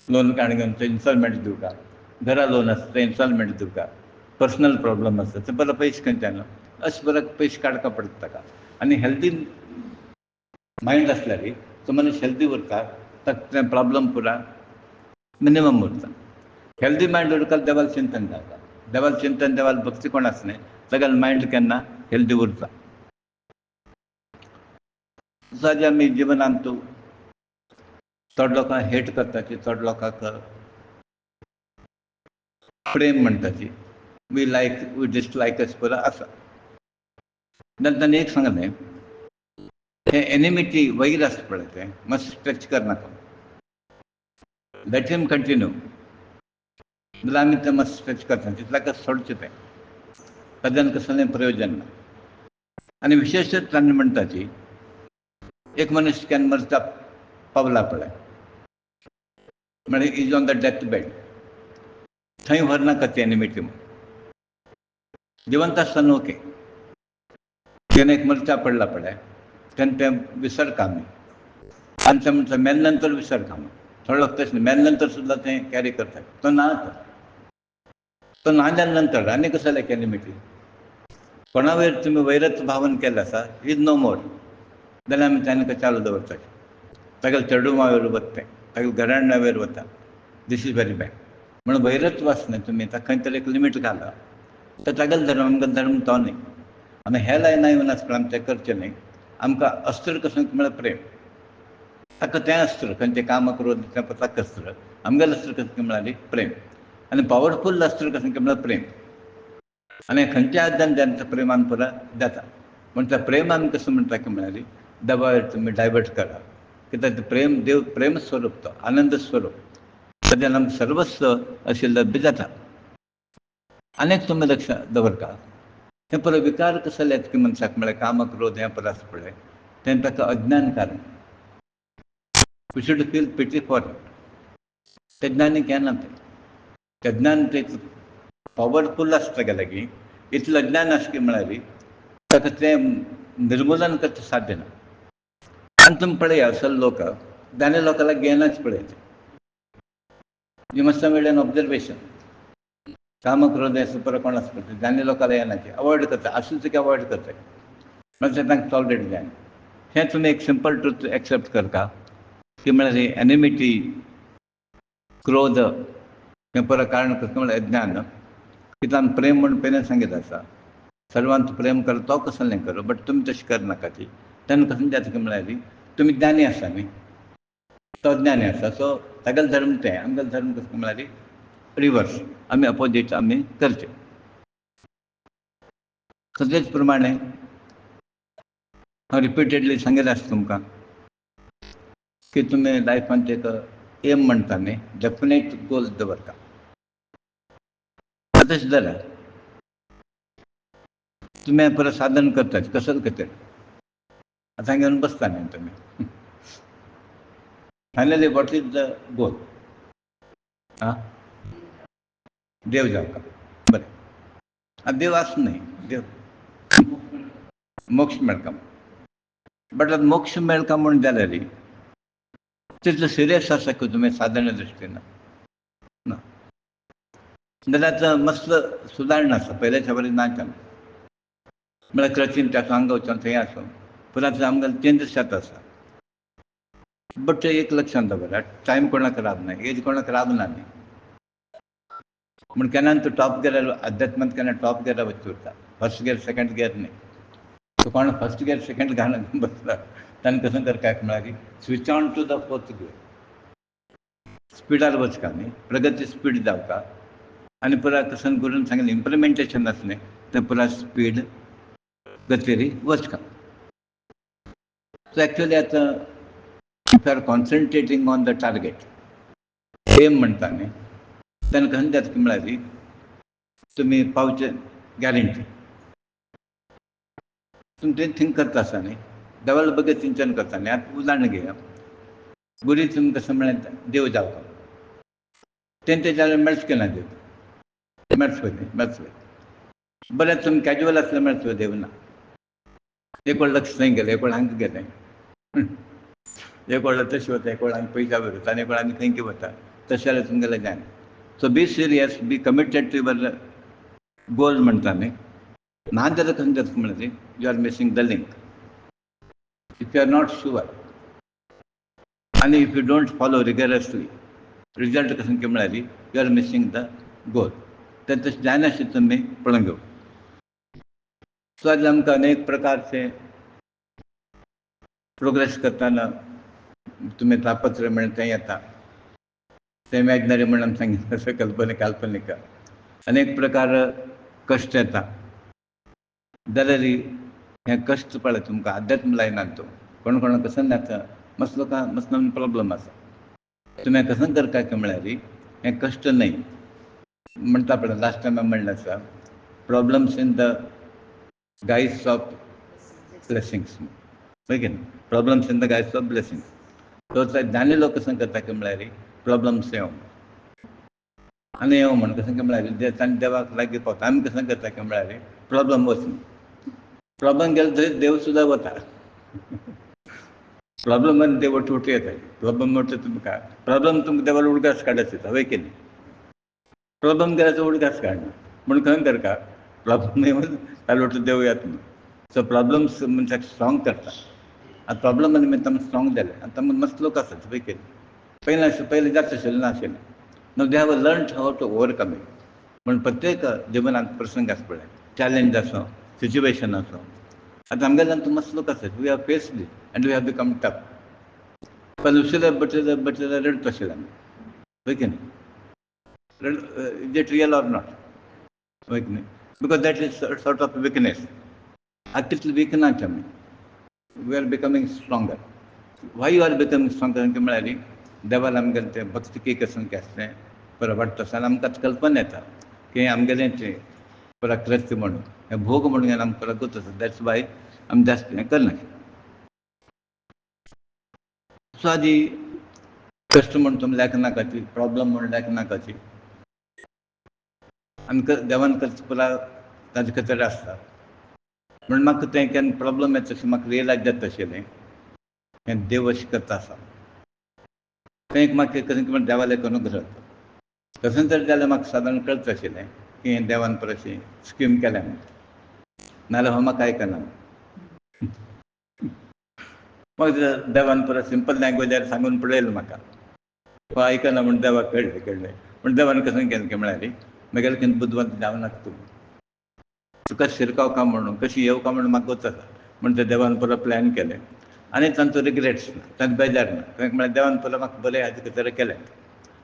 लोन काढून घेऊन ते इन्स्टॉलमेंट देऊ का, घरा लोन असतं ते इन्स्टॉलमेंट देऊ का, पर्सनल प्रॉब्लेम असतं ते बरं पैसे खंयच्यानं अशें बरं पैसे काडका पडटा ताका. आनी हेल्दी मायंड असल्यारी तो मनीस हेल्दी उरता, ताका प्रॉब्लम पुरा मिनिमम उरता. हेल्दी मायंड उरकाल देवाल चिंतन जाता. देवाल चिंतन देवाल भक्ती कोण आसलें सगळ्यात मायंड केन्ना हेल्दी उरता. सध्या आमी जिवनांत चड लोकांक हेट करताची, चड लोकांक प्रेम म्हणटाची, वी डिसलायक अशें पुरो आसा. तांणी एक सांगलें, हे एनिमिटी वैर आसता पळय तें मातशें स्ट्रेच करनाका. Let him continue. जाल्यार आमी तें मातशें स्ट्रेच करता, तितल्याक सोडचें तें. ताच्यान कसलें प्रयोजन ना. आनी विशेशत तांणी म्हणटाची, एक मनीस केन्ना मरता पावला पळय, म्हळ्यार is on the death bed, थंय व्हरनाका ती एनिमिटी. जिवंत आसतना ओके, तेणें एक मरचा पडला पळय तेन्ना तें विसरता आमी. आनी तें म्हणटा मेले नंतर विसरता म्हणून. थोडे लोक तशें मेले नंतर सुद्दां तें कॅरी करतात. तो ना तो ना जाल्या नंतर आनी कसो जाल्यार एनिमिटी. कोणा वयर तुमी वैरत्व भावन केलें आसा, इज नो मोर, जाल्यार आमी ताका चालू दवरतात. तागेले चेडूं वयर वता तें, तागेले घराण्या वयर वता. This is very bad. म्हणून वैरत्व आसना तुमी ताका खंय तरी एक लिमीट घाला. तर तागेलो धर्म आमकां धर्म तो न्ही. आमी हे लायना येवन आसतना आमी तें करचें न्ही. आमकां अस्त्र कसो म्हळ्यार प्रेम. ताका तें अस्त्र खंयचें काम क्रोध ताका अस्त्र. आमगेलें अस्त्र कसलें म्हळ्यार प्रेम. आनी पॉवरफूल अस्त्र कसलें म्हळ्यार प्रेम. आनी खंयच्या आदान जेन्ना प्रेमान पुरा जाता. म्हण त्या प्रेम आमी कसो म्हणटा की म्हळ्यार देवा वयर तुमी डायवर्ट करा. कित्याक प्रेम देव प्रेम स्वरूप तो, आनंद स्वरूप. ताच्यान आमकां सर्वस्व आशिल्लो बी जाता. आनीक तुमी लक्षांत दवरता, हे पळय विकार कसो येता की मनशाक म्हळ्यार काम क्रोध हें पळय आसा पळय, तें ताका अज्ञान कारण. We should feel pity for it. तें ज्ञानी घेना तें. तें ज्ञान तें पॉवरफूल आसता तागे लागीं, इतलें ज्ञान आसा की म्हळ्यार ताका तें निर्मुलन करचें साध्य ना. आनी तुमी पळया असल लोक ज्ञानी लोकांक घेयनाच पळय. You must have made an observation. काम क्रोध हें सुपर कोण आसा पळय ज्ञानी लोकांक येनाचे, अवॉयड करता, आसूच की अवॉयड करता. म्हणजे तांकां टॉलरेट जायना. हें तुमी एक सिंपल ट्रूथ एक्सेप्ट करता की म्हळ्यार एनिमिटी, क्रोध हें परत कारण कसं म्हळ्यार अज्ञान. कित्याक प्रेम म्हणून पयलीं सांगितलें आसा, सर्वांत प्रेम कर तो कसलें करो, बट तुमी तशें करनाका ती. तेन्ना कसलें जाता की म्हळ्यार तुमी ज्ञानी आसा न्ही, तो ज्ञानी आसा. सो तागेलो धर्म तें, आमगेलो धर्म कसो म्हळ्यार रिवर्स. आमी अपोजीट आमी करचें. तेच प्रमाणें हांव रिपिटेडली सांगिल्लें आसा तुमकां की तुमी लायफांत एक एम म्हणटा न्ही, डेफिनेट गोल दवरता. तशें जाल्यार तुमी परत साधन करतात कसले खातीर आतां घेवन बसता न्ही तुमी. Finally what is the goal? आं देव जावपाक. बरें. आतां देव आसा न्ही, देव मोक्ष मेळटा. बट आतां मोक्ष मेळटा म्हूण जाल्यार तितलें सिरियस आसा की तुमी साधना दृश्टीन ना. जाल्यार आतां मसलो सुदारणां आसा, पयल्याच्या वरी नात. म्हळ्यार क्रचीन ताचो हांगा वचून थंय आसूं, पूण आतां आमगेलो चेंजीस जाता आसा. बट एक लक्षांत दवरात, टायम कोणाक रावना, एज कोणाक रावना न्ही. म्हण केन्ना तूं टॉप गियरार अध्यात्मांत केन्ना टॉप गियरार वचूं उरता. फर्स्ट गियर सेकंड गियर न्ही. तो कोण फर्स्ट गियर सेकंड घालून बसला ताणें कसो करपाक म्हळ्यार switch on to the fourth gear. स्पिडार वचका न्ही, प्रगती स्पीड जावका. आनी पुरा कसन करून सांगिल्लें इम्प्लिमेंटेशन आसलें तें पुरा स्पीड गतीरी वचका. सो एक्चुअली आतां if you are concentrating on the target, एम म्हणटा न्ही, तेन्ना कशें जाता की म्हळ्यार तुमी पावचे गॅरंटी. तुमी तें थिंक करता आसा न्ही, देवाले बगे चिंतन करता न्ही. आतां उदाहरण घेया, गुरी तुमी कसं म्हळ्यार देव जावपाक तें तेच्या मेळच केन्ना देव मेळच पय मेळच पय. बरें तुमी कॅज्युअल आसल्यार मेळच पय देव ना. एक वेळ लक्ष थंय गेलें, एक वेळ हांगा गेलें. एक वेळा तशी होता, एक वेळा आम्ही पैसा भरता आणि एक वेळा आम्ही खंयकी वता, तशें जाल्यार तुमगेलें जायना. So be serious, be committed to your goal म्हणटा न्ही. ना जाल्यार खंय जाता म्हणल्यार you are missing the link. If you are not sure आनी if you don't follow rigorously, result कसं की म्हळ्यार you are missing the goal. तें तशें जायना अशें तुमी पळोवन घेवं. सो आज आमकां अनेक प्रकारचे प्रोग्रेस करताना तुम्ही तापत्र म्हणून तें येता, तें इमॅजिनरी म्हणून आमी सांगितलें तशें काल्पनिका. अनेक प्रकार कश्ट येता जाल्यार हे कश्ट पळय तुमकां आध्यात्म लायनात तो कोण कोणाक कसं जाता, मसलो प्रॉब्लम आसा. तुम्ही कसं करता की म्हळ्यार हे कश्ट न्हय म्हणटा पळय, लास्ट टायम हांवें म्हणलें आसा, problems in the guys of blessings. पळय की न्ही, problems in the guys of blessings. तो ज्ञानी लोक कसं करता की म्हळ्यार प्रॉब्लम्स येवं आनी येवं म्हण कसं की म्हळ्यार तांणी देवाक लागीं पावता. आमी कसं करता की म्हळ्यार प्रॉब्लम वचून प्रॉब्लम गेलो थंय देव सुद्दां वता. प्रॉब्लम देव उठून येता. प्रॉब्लम म्हणटा तुमकां प्रॉब्लम तुमकां देवाला उडकास काडत येता, वय की न्ही. प्रॉब्लम गेला तर उडकास काडना म्हणून खंय करता प्रॉब्लम येवन ताले उठून देव येता म्हणून. सो प्रॉब्लम्स मनशाक स्ट्रॉंग करता. आतां प्रॉब्लम निमित्तान स्ट्रॉंग जाले. आतां मस्त लोक आसात, वय की न्ही. पयलीं जाता आशिल्लें नाशिल्लें. No they have learn how to overcome it. म्हण प्रत्येक जिवनांत प्रसंग आसा पळय, चॅलेंज आसूं, सिच्युएशन आसूं. आतां आमगेल्यान तूं मस्त लोक आसात, we have faced it and we have become tough. पण उशिरा बटलेर रडता आशिल्ले आमी, वय की न्ही. Is it real or not, वय की न्ही. Because that is sort of weakness. आतां तितले वीक नात आमी. We are becoming stronger. Why you are becoming stronger की म्हळ्यार देवान आमगेलें तें भक्ती कसं की आसलें बरं वाडटा आसतना आमकां कल्पना येता की आमगेलें तें प्रकृती म्हणून हें भोग म्हणून घेवन आमकां प्रगत आसा. दॅट्स वाय आमी जास्त हें करना. सो आदी कश्ट म्हण तुमी लेखनाकाची, प्रॉब्लम म्हण लेखनाकाची आमकां देवान करचें पुराय ताजे खातीर आसता. म्हणून म्हाका तें केन्ना प्रॉब्लम येता तशें म्हाका रियलायज जाता आशिल्लें हें देव अशें करता आसा. तें एक म्हाका कशें देवालें अनुग्रह. कसं तरी जाल्यार म्हाका सादारण कळटा आशिल्लें की हें देवान परशी स्कीम केल्या म्हणून. नाल्यार हो म्हाका आयकना. मग देवान परत सिंपल लँग्वेजार सांगून पळयलें म्हाका. तो आयकना म्हण देवाक कळ्ळें. पूण देवान कसं केलें की म्हळ्यार म्हगेलें खंय बुद्धवंत जावनाका तूं. तुका शिरकाव का म्हणून कशी येवं का म्हणून म्हाका वचता म्हण ते देवान परत प्लॅन केलें. आनी तांचो रिग्रेट्स ना, तांकां बेजार ना. कित्याक म्हळ्यार देवान परत म्हाका बरें हाजे खातीर केलें.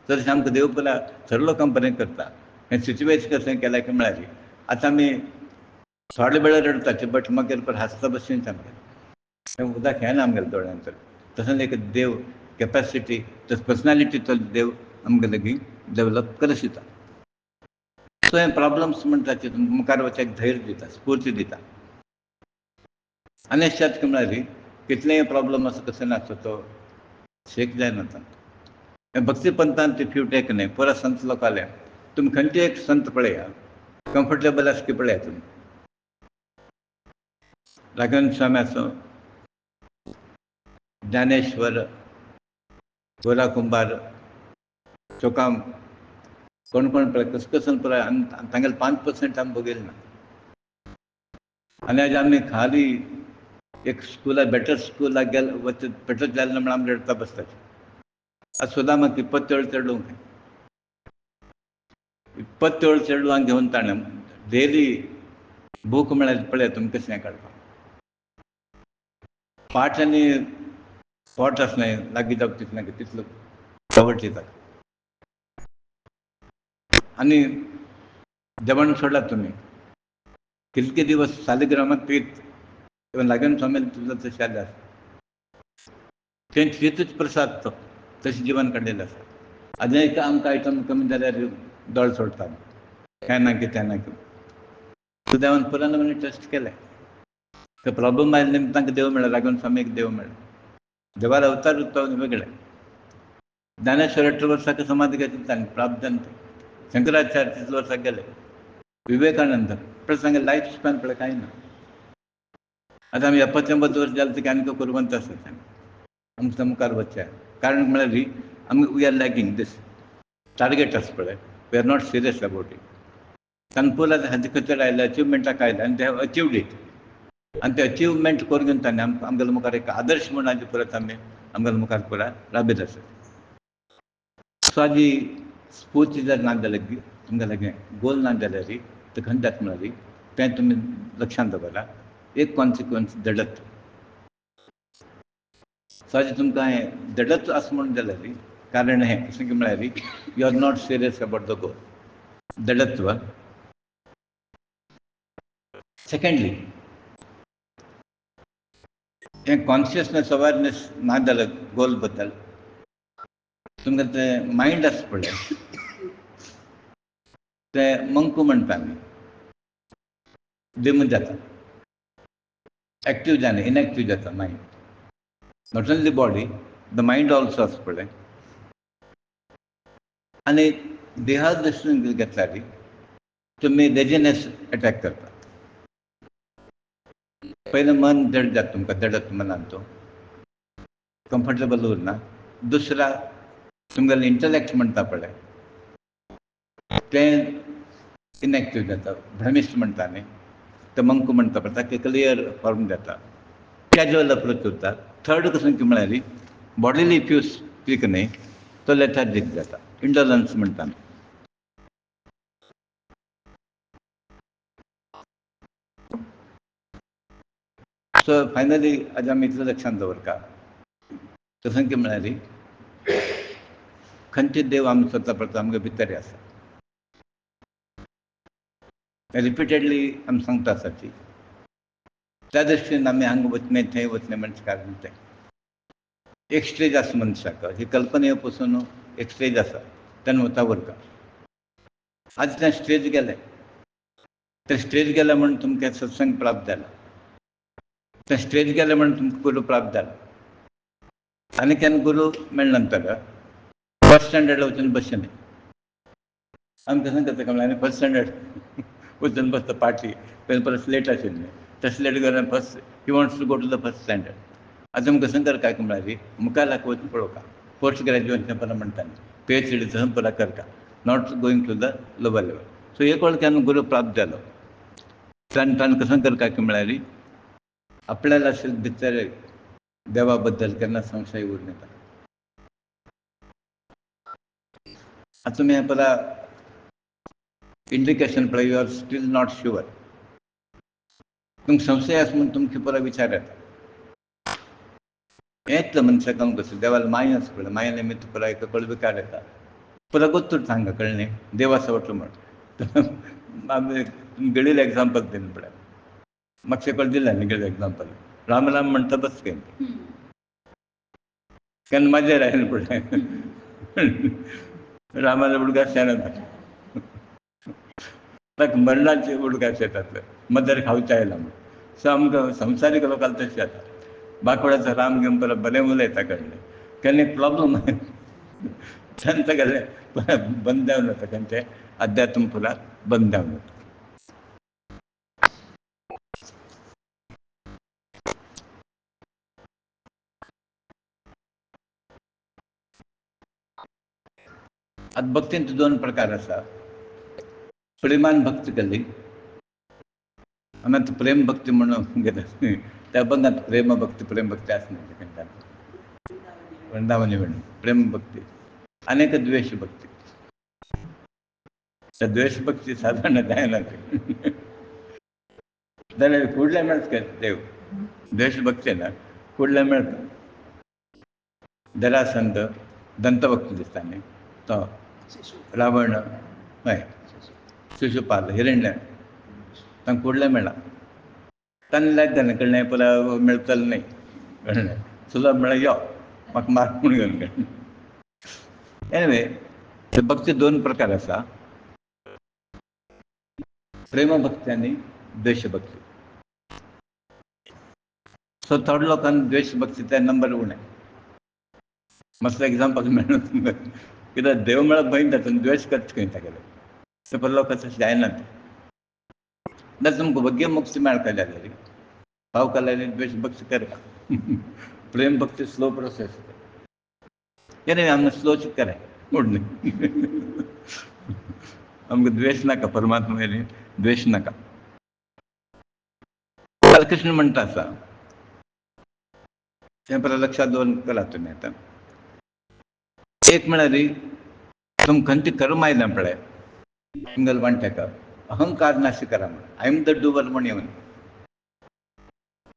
तशें आमकां देव परत सरलो कंपनी करता. हें सिच्युएशन कशें केलें की म्हळ्यार आतां आमी थोडे वेळ रडटाचे बट मागीर परत हांसता भशेन सामकें. हें उदक येना आमगेल्या दोळ्यांत. तसोच एक देव कॅपेसिटी पर्सनॅलिटीचो देव आमगे लागीं डेवलप करत दिता. सो हे प्रॉब्लम्स म्हणटा ते मुखार वचपाक धैर्य दिता, स्फूर्ती दिता. आनी शेत म्हळ्यार कितलेय प्रॉब्लम असो कसो नासता तो शेक जायना ताका. हे भक्ती पंथान इफ यू टेक न्ही पुरा संत लोकाले तुमी खंयचे एक संत पळया, कम्फर्टेबल आसा की पळया तुमी. राघवेंद्र स्वामी आसूं, ज्ञानेश्वर, गोरा कुंभार, चोकाम, कोण पळय कसं कसं पळय तांगेले 5% आमी भोगयले ना. आनी आज आमी खाली एक स्कुलाक बेटर स्कुलाक गेले बेटर जालें ना म्हण आमी रडता बसतात. आज सुद्दां म्हाका 27 चेडूं 27 चेडवांक घेवन ताणें डेली बूक म्हळ्यार पळया तुमी कशें हें काडपाक. पाठ आनी पोट आसलें लागीं जावप तितलो आवडटी ताका. आनी जेवण सोडात तुमी कितके दिवस सालिग्रामाक पीत लागून स्वामी तुजो तशें जालें आसा. तें चितूच प्रसाद तो तशें जिवन काडिल्लें आसा. आजून एक आमकां आयटम कमी जाल्यार दोळ सोडटा. हें ना की तें ना की. सो देवान पुराय म्हणे टेस्ट केलें. तो प्रॉब्लम आयले निमतान तांकां देव मेळ्ळो, राघवेंद्र स्वामीक देव मेळ्ळो. देवार अवतार तो वेगळे. ज्ञानेश्वर 18 वर्सांक समाधी घेतली ताणें प्राप्त जावन ते. शंकराचार्य 30 वर्सांक गेले. विवेकानंद पण सांगे लायफ स्पॅन पळय कांय ना. आतां आमी 75 वर्स जालें ते आनीक कुरवंत आसात. आमकां मुखार वचचें कारण म्हळ्यार आमी we are lagging this target आसा पळय we are not serious about it Kanpur हाजे खंयचर आयले अचिवमेंटाक आयले आनी ते अचिव्ड इट आनी ते अचिवमेंट करून घेवन ताणें आमगेले मुखार एक आदर्श म्हणून आजी परत आमी आमगेले मुखार पुराय राबयत आसा सो हाजी स्फूर्ती जर ना जाल्यार तुमकां लागीं गोल ना जाल्यार ते खंय जाता म्हळ्यार तें तुमी लक्षांत दवरा एक कॉन्सिक्वन्स दडत सो हाजें तुमकां हें दडत आसा म्हणून जाल्यार कारण हें कशें की म्हळ्यार you are not serious about the goal दडत्व सेकंडली हें कॉन्शियसनेस अवेरनेस ना जाल्यार गोल बद्दल तुमकां तें मायंड आसा पळय तें मंकू म्हणटा आमी डिम जाता एक्टीव जायना इनएक्टीव जाता mind not only body the mind also आसा पळय आनी देहा दृश्टीन घेतल्यार तुमी लेजिनेस अटॅक करता पयलें मन जड जाता तुमकां दडत मनान तो कम्फर्टेबल उरना दुसरा तुमगेलें इंटलॅक्ट म्हणटा पळय तें इनएक्टीव जाता भ्रमिश्ट म्हणटा न्ही ते मंक म्हणटा पळय ताका क्लियर फॉर्म जाता कॅज्युअल अप्रोच उरता थर्ड कसो की म्हळ्यार बॉडीली इफ यू स्पीक न्ही तो लेथार्जीक जाता इंडोलन्स म्हणटा आमी सो फायनली आज आमी इतलें लक्षांत दवरता कसो की म्हळ्यार खंयचे देव आमी स्वता पळयता आमगे भितर आसा रिपिटेडली आमी सांगता आसाची त्या दृश्टीन आमी हांगा वचने थंय वचने म्हणजे कारण तें एक स्टेज आसा मनशाक ही कल्पने पसून एक स्टेज आसा तेन्ना वता वरता आज तें स्टेज गेलें तें स्टेज गेलें म्हणून तुमकां सत्संग प्राप्त जाला तें स्टेज गेलें म्हणून तुमकां गुरू प्राप्त जाला आनी केन्ना गुरू मेळ्ळे नंतर फर्स्ट स्टँडर्ड वचून बसचें न्ही आमी कसो करता काय म्हळ्यार फर्स्ट स्टँडर्ड वचून बसता पाटी पयलीं परत लेट आशिल्लें ते स्लेट घेवन first he wants to go to the first standard आतां आमी कसो करता काय म्हळ्यार मुखार वचून पळोवका पोस्ट ग्रॅज्युएशन परत म्हणटा पी एच डी थंय परत करता not going to the lower level so एक वेळ केन्ना गुरू प्राप्त जालो ताणें कसो करता काय म्हळ्यार आपल्याला आशिल्ले भितर देवा बद्दल केन्ना संशय उरना आतां तुमी हें परत इंडिकेशन पळय you are still not sure तुमकां संशय आसा म्हणून तुमचे परत विचार येता हेंच मनशाक कसो देवाला माय आसा पळय माया निमित्त पुराय कळविकार येता पुरा गोत्तूर सांगा कळ्ळें देव आसा वटलो म्हण आमी गेळिल्लें एग्जाम्पल दिलें पळय मातशें कळ दिलें न्ही गेळिल्लें एग्जाम्पल राम राम म्हणटा बस केन्ना मजेर आयलें पळय रामाला उडगास येना ताका मरणाची उडगास येतात मदर खावचे आयला म्हणून सो आमकां संवसारीक लोकांक तशें जाता बाकवड्याचो राम घेवन परत बरें उलयता कळ्ळें केन्ना एक प्रॉब्लम तेन्ना गेलें बंद जावन वता तेंचें अध्यात्म पुरा बंद जावन वता आतां भक्तींत दोन प्रकार आसा प्रेमान भक्ती केली आमी आतां प्रेम भक्ती म्हणून घेता त्या बंदात प्रेम भक्ती आसना वृंदावनी म्हणून प्रेम भक्ती आनी एक द्वेश भक्ती त्या द्वेश भक्ती सादारण जायना जाल्यार फुडले मेळटा देव द्वेश भक्ती ना फुडले मेळटा जरासंध दंतभक्ती दिसता न्ही तो रावण हय शिशुपाल हिरण्य तांकां फुडलें मेळ्ळा ताणें लायक जालें कळ्ळें परत मेळटलें न्ही कळ्ळें सुलभ म्हळ्यार यो म्हाका मार म्हूण घेवन कळ्ळें एनिवे ते भक्ती दोन प्रकार आसा प्रेम भक्ती आनी द्वेश भक्ती सो थोड्या लोकांक द्वेश भक्ती ते नंबर उणें मस्त एग्जाम्पल मेळना तुमकां कित्याक देव म्हळ्यार भंय जाता आनी द्वेश करता खंय तागेले ते पळय लोक तशें जायना जाल्यार तुमकां भोग्य मोक्ष मेळटा जाल्यार हांव केल्यार द्वेश भक्ती करता प्रेम भक्ती स्लो प्रोसेस ಏನೇ ಆಮೇಲೆ ಸ್ಲೋ ಚಿಕ್ಕರೆ ನೋಡ್ನಿ ನಮ್ಗೆ द्वेष नका परमात्मा मेरे द्वेष नका. बालकृष्ण म्हणता असा त्या पर लक्षात दोन कला तुम्ही आता एक म्हणाली तुम खंती कर्म आहे ना पडे सिंगल वांट्या का अहंकार नाश करा म्हण आय एम द डुवर म्हणे म्हणे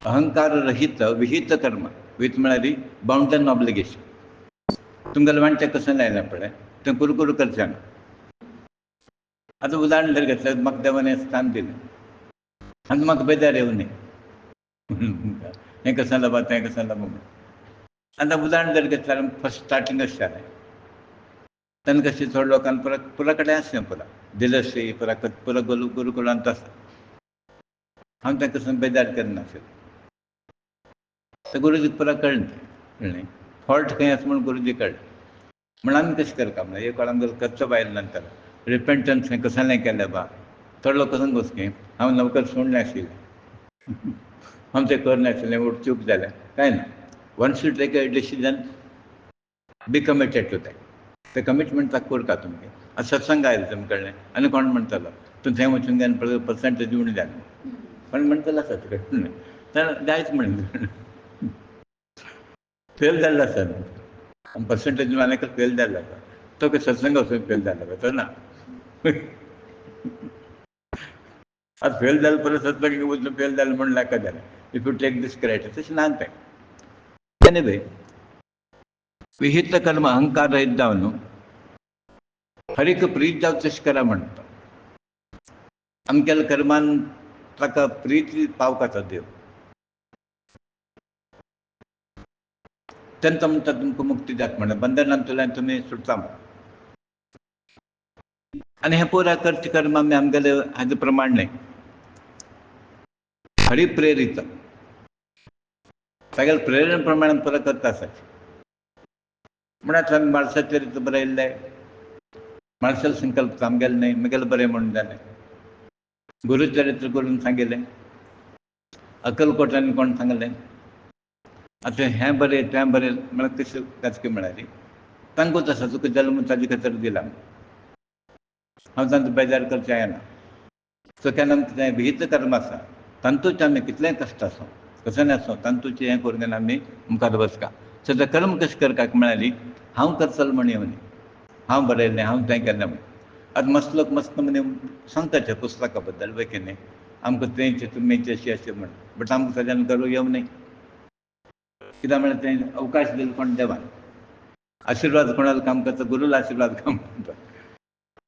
अहंकार रहित विहित कर्म विथ म्हणाली बाउंडन ऑब्लिगेशन तुमगेलं वांट्या कसं नाही ना पडे ते कुरकुरू करच्या आता उदाहरण जर घेतलं मग देवाने स्थान दिलं आणि मग बेजार येऊ नये हे कशाला बात हे कशाला मग आता उदाहरण जर घेतलं फर्स्ट स्टार्टिंगच शाळा आहे त्यानं कशी थोडं लोकांना पुराकडे असते पुरा दिलंशी पुरा गुरुकुलांत असतं हांव तें कसं बेजार करनाशिल्लो तर गुरुजी पुरा कळ्ळें फॉल्ट खंय आसा म्हूण गुरुजी कळ्ळें म्हण आमी कशें करता म्हणून एक वेळा आमगेलो करचो बायल नंतर रिपेंटन्स हें कसलें केलें बा थोडो लोक कसं घुसके हांव नवकर सोडलें आशिल्लें हांव तें करनाशिल्लें उठ चूक जालें कांय ना one should take a decision be committed to ते कमिटमेंट ताका करता तुमगे आतां सत्संग आयलो तुमचे कळ्ळें आनी कोण म्हणटलो तूं थंय वचून घाल पर्संटेज दिवून जालें कोण म्हणटलो आसा तुका तर जायच म्हणलें फेल जाल्लो आसा पर्संटेज आनी फेल जाल्लो आसा तो सत्संग वचून फेल जाल्लो तो ना आज फेल जालें परत सत्संग वचून फेल जालें म्हण नाका जालें if you take this criteria तशें ना तें एनिवे विहित कर्म अहंकार रहित जावन हरीक प्रीत जाव तशें करा म्हणटा आमगेल्या कर्मान ताका प्रीती पावता देव तेन्ना म्हणटा तुमकां मुक्ती जाता म्हणटा बंधनांतल्यान तुमी सुटता म्हणटा आनी हें पुराय करचें कर्म आमी आमगेले हाजे प्रमाण न्हय हरी प्रेरीत तागेले प्रेरण प्रमाण पुरा करता आसाचे म्हणत आमी माणसाचें चरित्र बरयल्लें माणसाचो संकल्प आमगेले न्हय म्हगेलें बरें म्हणून जालें गुरुचरित्र करून सांगिल्लें अक्कलकोटांनी कोण सांगलें आतां हें बरें तें बरें म्हळ्यार कशें काचकी म्हणाली तांकूच आसा तुका जल्म ताजे खातीर दिला हांव तांचो बेजार करचें येना सो केन्ना कितें विहित कर्म आसा तांतूच आमी कितलेंय कश्ट आसूं कसलें आसूं तांतूचें हें करून आमी मुखार वचका सो तें कर्म कशें करपाक म्हणाली हांव करतलो म्हण येवनी हांव बरयलें हांव तें केलें म्हण आतां मस्त लोक मस्त म्हणे सांगताचे पुस्तका बद्दल वे की न्ही आमकां तेंचें तुमेचें अशें अशें म्हण बट आमकां सगळ्यांक करूं येवं न्ही कित्याक म्हळ्यार तें अवकाश दिलो कोण देवान आशिर्वाद कोणालो काम करता गुरूला आशिर्वाद काम करता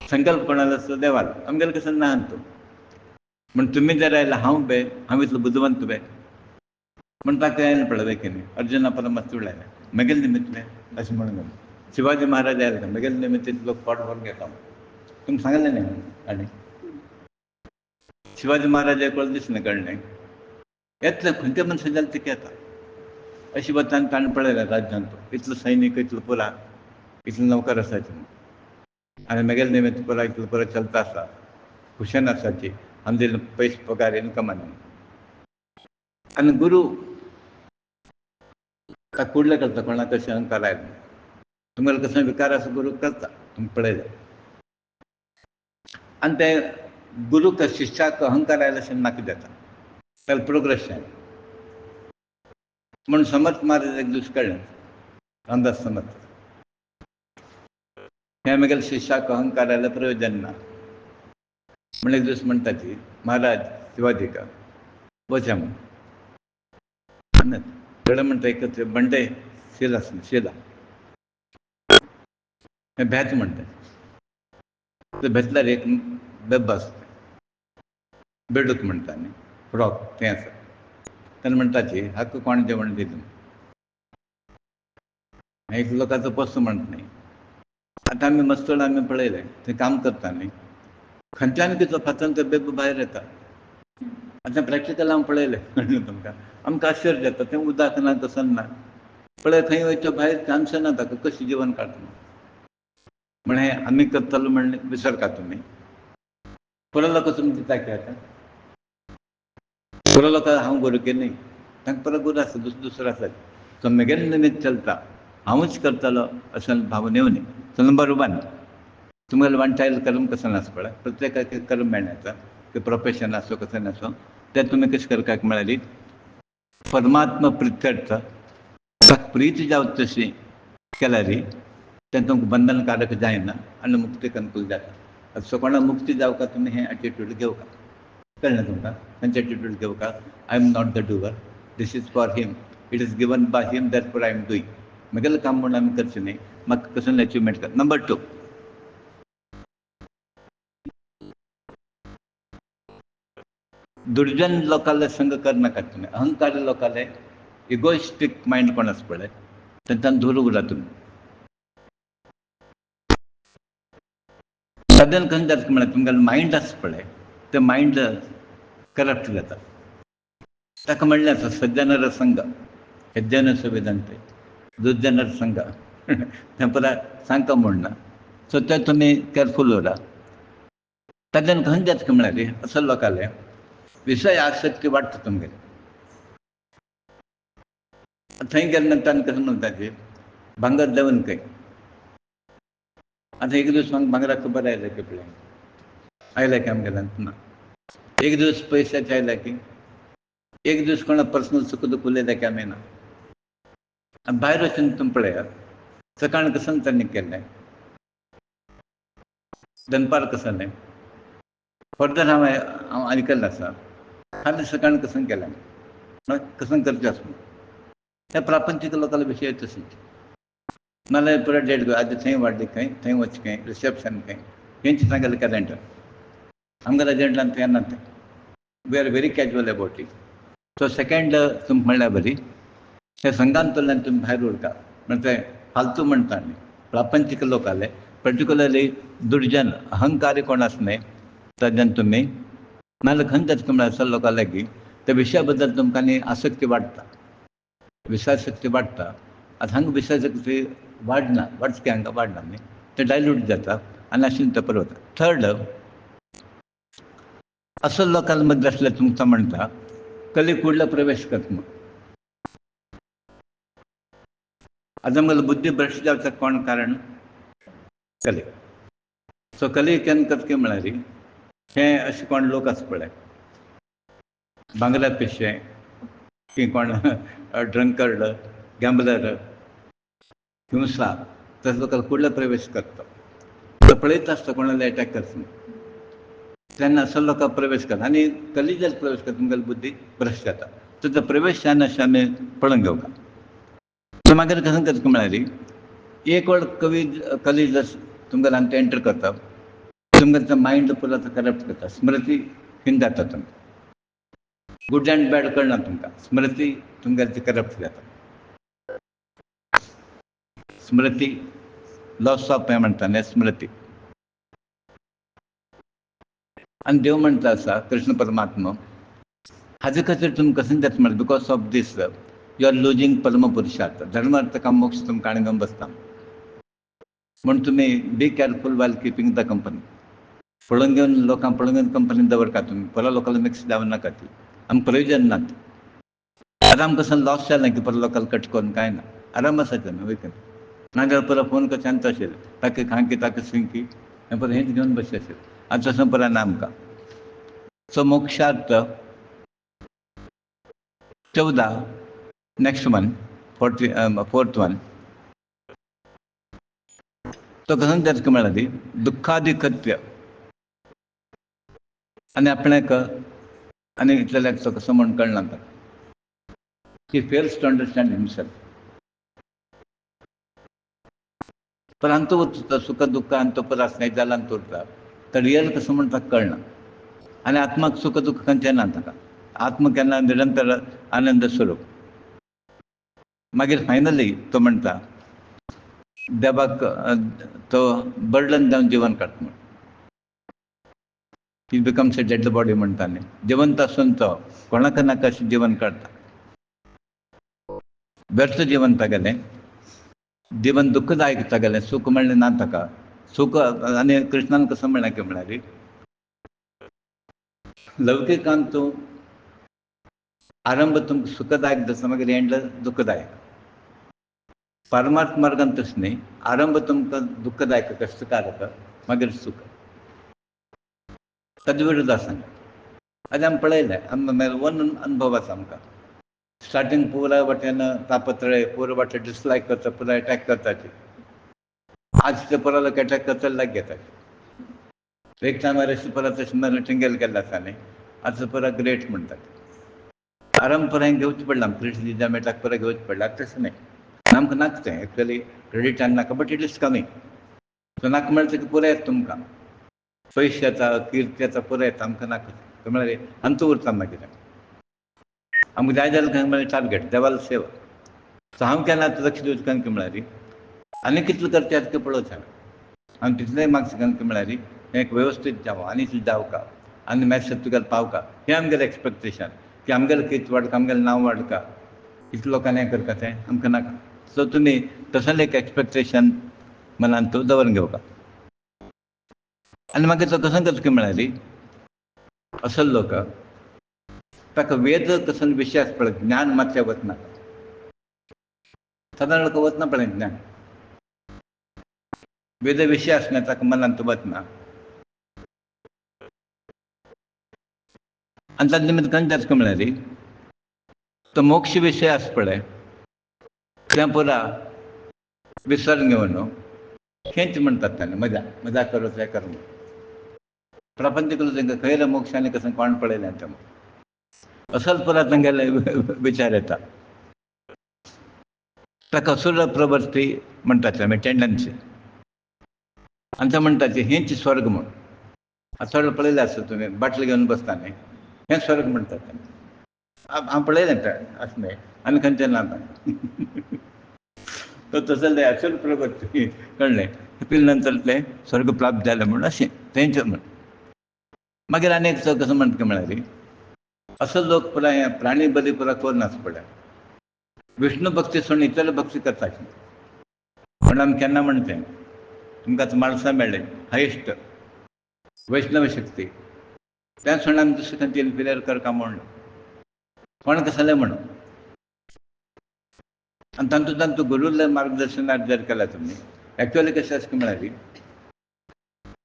संकल्प कोणालो आसता देवान आमगेलें कसं ना तूं म्हण तुमी जर आयला हांव इतलो बुद्धवंत म्हण ताका येयलें पळय वे की न्ही अर्जुना परमस्त उडयलें म्हगेलें निमित्त अशें म्हणून शिवाजी महाराज आयले म्हगेलें निमित्त लोक पोट भरून घेता तुमकां सांगलें न्ही आनी शिवाजी महाराज कळ्ळें दिसलें कळ्ळें येतलें खंयच्या मनशां जालें तिका येता अशें वतान ताणें पळयलें राज्यांत इतलो सैनीक इतलो पुरा इतलो नौकर आसाचे आनी म्हगेलें निमित्त पुरा इतलो पुरो चलता आसा खुशान आसाची आमी दिले पयशे पगार इनकम आनी गुरू ताका कुडलें करता कोणाक कशें अहंकार आयलो तुमगेलो कसो विकार आसा गुरू करता तुमकां पळयलें आनी ते गुरूक शिश्याक अहंकार आयलो अशें नाका जाता ताका प्रोग्रेशन म्हण समर्थ महाराज एक दीस कळ्ळें रामदास समर्थ हें म्हगेल्या शिश्याक अहंकार आयलो प्रयोजन ना म्हण एक दीस म्हणटा ती महाराज शिवाजीका वचा म्हण कळ्ळें म्हणटा एक बंडे शिला शिला हें भेत म्हणटा ते भेतल्यार एक बेब्ब आसता बेडूक म्हणटा न्ही फ्रॉक तें आसा तेन्ना म्हणटा ती हाका कोण जेवण दिलें एक लोकांचो पोस्त म्हणटा न्ही आतां आमी मस्तूळ आमी पळयलें थंय काम करता न्ही खंयच्यान कितें फातन तें बेब्ब भायर येता आतां प्रॅक्टिकल हांव पळयलें तुमकां आमकां आश्चर्य जाता तें उदक ना कसो ना पळय खंय वयचो भायर चान्स ना ताका कशें जिवन काडटा म्हण हें आमी करतलो म्हण विसरता तुमी पुरो लोक तुमी दिता आतां पुरो लोक हांव गुरू केली तांकां पुरो गुरू आसा दुसरो आसा तो मेगेन निमित्त चलता हांवूच करतलो असो भावना येवं न्ही. सो नंबर 1 तुमगेलें वन चाइल्ड कर्म कसं नास पळय, प्रत्येकाक एक कर्म मेळटा की प्रोफेशन आसो कसं नासो तें तुमी कशें करपाक म्हळ्यार परमात्मा प्रित्यर्थ ताका प्रीत जावं तशी केल्यार तें तुमकां बंधनकारक जायना आनी मुक्तीक अनुकूल जाता. सो कोणाक मुक्ती जावका तुमी हें एटिट्यूड घेवका. कळ्ळें तुमकां? खंयचे एटिट्यूड घेवका? I am not the doer, this is for him, it is given by him that for I am doing. म्हगेलें काम म्हणून आमी करचें न्ही, म्हाका कसं अचिवमेंट कर. नंबर 2 दुर्जन लोकांले संग करनाकात तुमी. अहंकारी लोकांले इगोइस्टीक मायंड कोण आसा पळय तेंच्यान दूर उरा तुमी. सद्यान खंय जाता म्हळ्यार तुमगेलें मायंड आसा पळय तें मायंड करप्ट जाता. ताका म्हणलें आसा सज्जनर संग हेज्जन सुविधंते दुर्जनर संग तें पुराय सांगता म्हणना. सो तें तुमी केरफूल उरा. ताच्यान खंय जाता म्हळ्यार असो लोकांले विशय आसक्ती वाडटा तुमगेली. थंय गेले नंतर कसं म्हणटा भांगर देंवन खंय. आतां एक दीस म्हाका भांगराक खबर आयल्या की पळय आयल्या की आमगेल्यान ना. एक दीस पयशाचे आयल्या की एक दीस कोणा पर्सनल सुख दुख उलयल्या की आमी ना. आनी भायर वचून तुमी पळयात सकाळ कसन तांणी केल्लें दनपार कसलें फर्दर हांव आयकल्लें आसा फाल्यां सकाळ कसन केलें कसन करचें आसा म्हूण. त्या प्रापंचीक लोकांले विशय तशीच. नाल्यार पुरो डेट आतां थंय वाडली खंय थंय वच खंय रिसेप्शन खंय हेंच सांगलें कॅलेंडर. आमगेल्या एजंटान थंय ना तें. We are very casual about it. So second तुमी म्हणल्यार बरी त्या संघांतल्यान तुमी भायर उरता. म्हणजे ते फालतू म्हणटा न्ही प्रापंचीक लोकांले पर्टिक्युलरली दुर्जन अहंकारी कोण आसा न्ही ताच्यान तुमी नाल्यार खंय जाता म्हळ्यार असो लोकां लागीं त्या विशया बद्दल तुमकां न्ही आसक्ती वाडटा, विशयासक्ती वाडटा. आतां हांगा विशयासक्ती वाडना वाडची हांगा वाडना न्ही ते डायल्यूट जाता आनी आशिल्लें तें परत. थर्ड असो लोकां मदीं आसल्यार तुमकां म्हणटा कली कुडलो प्रवेश करता म्हूण. आतां आमगेलो बुद्धी भ्रश्ट जावपाक कोण कारण कली. सो कली केन्ना करता म्हळ्यार हे अशे कोण लोक आसा पळय भांगरा पिशे की कोण ड्रंकर्ड गॅम्बलर हिंसा तसले लोकांक कुडलो प्रवेश करता. तो पळयता आसता कोणाला एटॅक करता तेन्ना असो लोकांक प्रवेश करता आनी कली जर प्रवेश करता तुमगेली बुद्धी भ्रश्ट जाता. सो तो प्रवेश जायना अशें आमी पळोवन घेवका. सो मागीर कसो करता म्हळ्यार एक वेळ कली जर तुमगेलो तो एंटर करता तुमगेलो मायंड पुरो करप्ट करता. स्मृती हिन जाता तुमकां. गूड एंड बॅड कळना तुमकां. स्मृती तुमगेली ती करप्ट जाता. स्मृती लॉस ऑफ हें म्हणटा न्ही स्मृती. आनी देव म्हणटा आसा कृष्ण परमात्मा हाजे खातीर तुमी कसो जाता म्हळ्यार because of this you are losing परम पुरुशार्थ धर्म अर्थ काम मोक्ष तुमकां काणें घेवन बसता म्हूण तुमी be careful while keeping the company. पळोवन घेवन लोकांक पळोवन घेवन कंपनीन दवरता तुमी. परत लोकांक मिक्स जावं नाका ती आमकां प्रयोजन ना. आतां आमकां कसो लॉस जालें की परत लोकांक कट करून कांय ना आराम आसात आमी वयता. नाजाल्यार परत फोन करचें आनी तशें ताका खांकी ताका सिंकी हें परत हेंच घेवन बसचें आशिल्लें. आतां तसो परत ना आमकां. सो मोक्षार्थ 14 नेक्स्ट वन 4th वन तो कसो जाता म्हळ्यार दुख्खादिकत्य आनी आपणाक आनी इतल्याक तो कसो म्हूण कळना ताका. He fails to understand himself. पण अंत उरता सुख दुःख अंत परस नाही जाल्यार अंत उरता तर रियल कसं म्हण ताका कळना. आनी आत्माक सुख दुःख खंयचें ना ताका. आत्मा केन्ना निरंतर आनंद स्वरूप. मागीर फायनली तो म्हणटा देवाक तो बर्डन जावन जिवन काडटा म्हूण. ही बिकम्स ए डेड बॉडी म्हणटा न्ही. जिवंत आसून तो कोणाक नाका अशें जिवन काडटा. व्यर्थ जिवन तागेलें. जिवन दुख्खदायक तागेलें. सूख म्हणलें ना ताका. सूख आनी कृष्णान कसो म्हणलें की म्हळ्यार लौकिकांत तूं आरंभ तुमकां सुखदायक दिसता मागीर एंड दुखदायक. परमार्थ मार्गान तशें न्ही. आरंभ तुमकां दुःखदायक कश्टकारक, मागीर सुख. ताजे विरुद्ध आसा. आनी आमी पळयलें, वन अनुभव आसा आमकां. स्टार्टींग पुराय वाटेन तापत्रय, पुराय वाटेन डिसलायक करता, पुराय अटॅक करताची. आज ते पुराय लोक अटॅक करता लायक घेतात. एक टायमार अशें परत अशें टिंगल केल्लें आसा न्ही, आतां पुराय ग्रेट म्हणटात. आरंभ पुराय घेवचें पडलां, क्रिटिसिजम एटॅक पुराय घेवचें पडलां. तशें न्ही, आमकां नाका तें. एक्चुअली क्रेडीट आनी नाका, but it is coming. So नाका म्हणटा की पुराय येता तुमकां. पयशे येता, किर्त येता, पुराय येता. आमकां नाका. म्हळ्यार अंत उरता मागीर. आमकां जाय जाल्यार खंय म्हळ्यार टार्गेट देवालो सेवा. सो हांव केन्ना आतां लक्ष दिवचें खंय म्हळ्यार आनी कितलें करचें तें पळोवचें. हांव तितलेंय मागचें खंय म्हळ्यार हें एक वेवस्थीत जावं, आनी कितें जावका, आनी मॅसेज तुगेलें पावका. हें आमगेलें एक्सपेक्टेशन. की आमगेलें कितें वाडका, आमगेलें नांव वाडका, कितले लोकांनी हें करता तें आमकां नाका. सो तुमी तसलें एक एक्सपेक्टेशन मनांत तूं दवरून घेवका. आनी मागीर तो कसो करचो म्हळ्यार असो लोक ताका वेद कसलो विशय आसा पळय, ज्ञान मातशें वचना. सादारण लोक वचना पळय ज्ञान. वेद विशय आसना ताका मनांत वचना. आनी ताजे निमित्त खंय जाता म्हळ्यार तो मोक्ष विशय आसा पळय तें पुरा विसरून घेवन खेंच म्हणटात ताणें मजा करत हें कर. प्रपंच करून तांकां खंय मोक्ष आनी कसं कोण पळयलें तें असोच पुरा तांगेले विचार येता. ताका असुर प्रवृत्ती म्हणटात आमी, टेंडन्सी. आनी ते म्हणटात हेंच स्वर्ग म्हूण. आतां थोडे पळयलें आसता तुमी, बाटली घेवन बसता न्ही, हें स्वर्ग म्हणटात. हांव पळयलें तें अशें न्ही, आनी खंयचें ना. तो तसलें असुर प्रवृत्ती कळ्ळें. पिले नंतर तें स्वर्ग प्राप्त जालें म्हूण अशें तेंचें म्हूण. मागीर आनी एक कसो म्हणटा म्हळ्यार असो लोक पुराय प्राणी बली पुरा करून आसा पळय, विष्णू भक्ती सोडून इतर भक्ती करताची. पूण आमी केन्ना म्हणचें तुमकां आतां म्हाळसा मेळ्ळें हायेस्ट वैष्णव शक्ती, तें सोडून आमी दुसरें खंयचें इन्फिरियर करता म्हूण कोण कसलें म्हणून. आनी तांतूंत गुरूल मार्गदर्शनार जर केल्यार तुमी एक्चुअली कशें आसा म्हळ्यार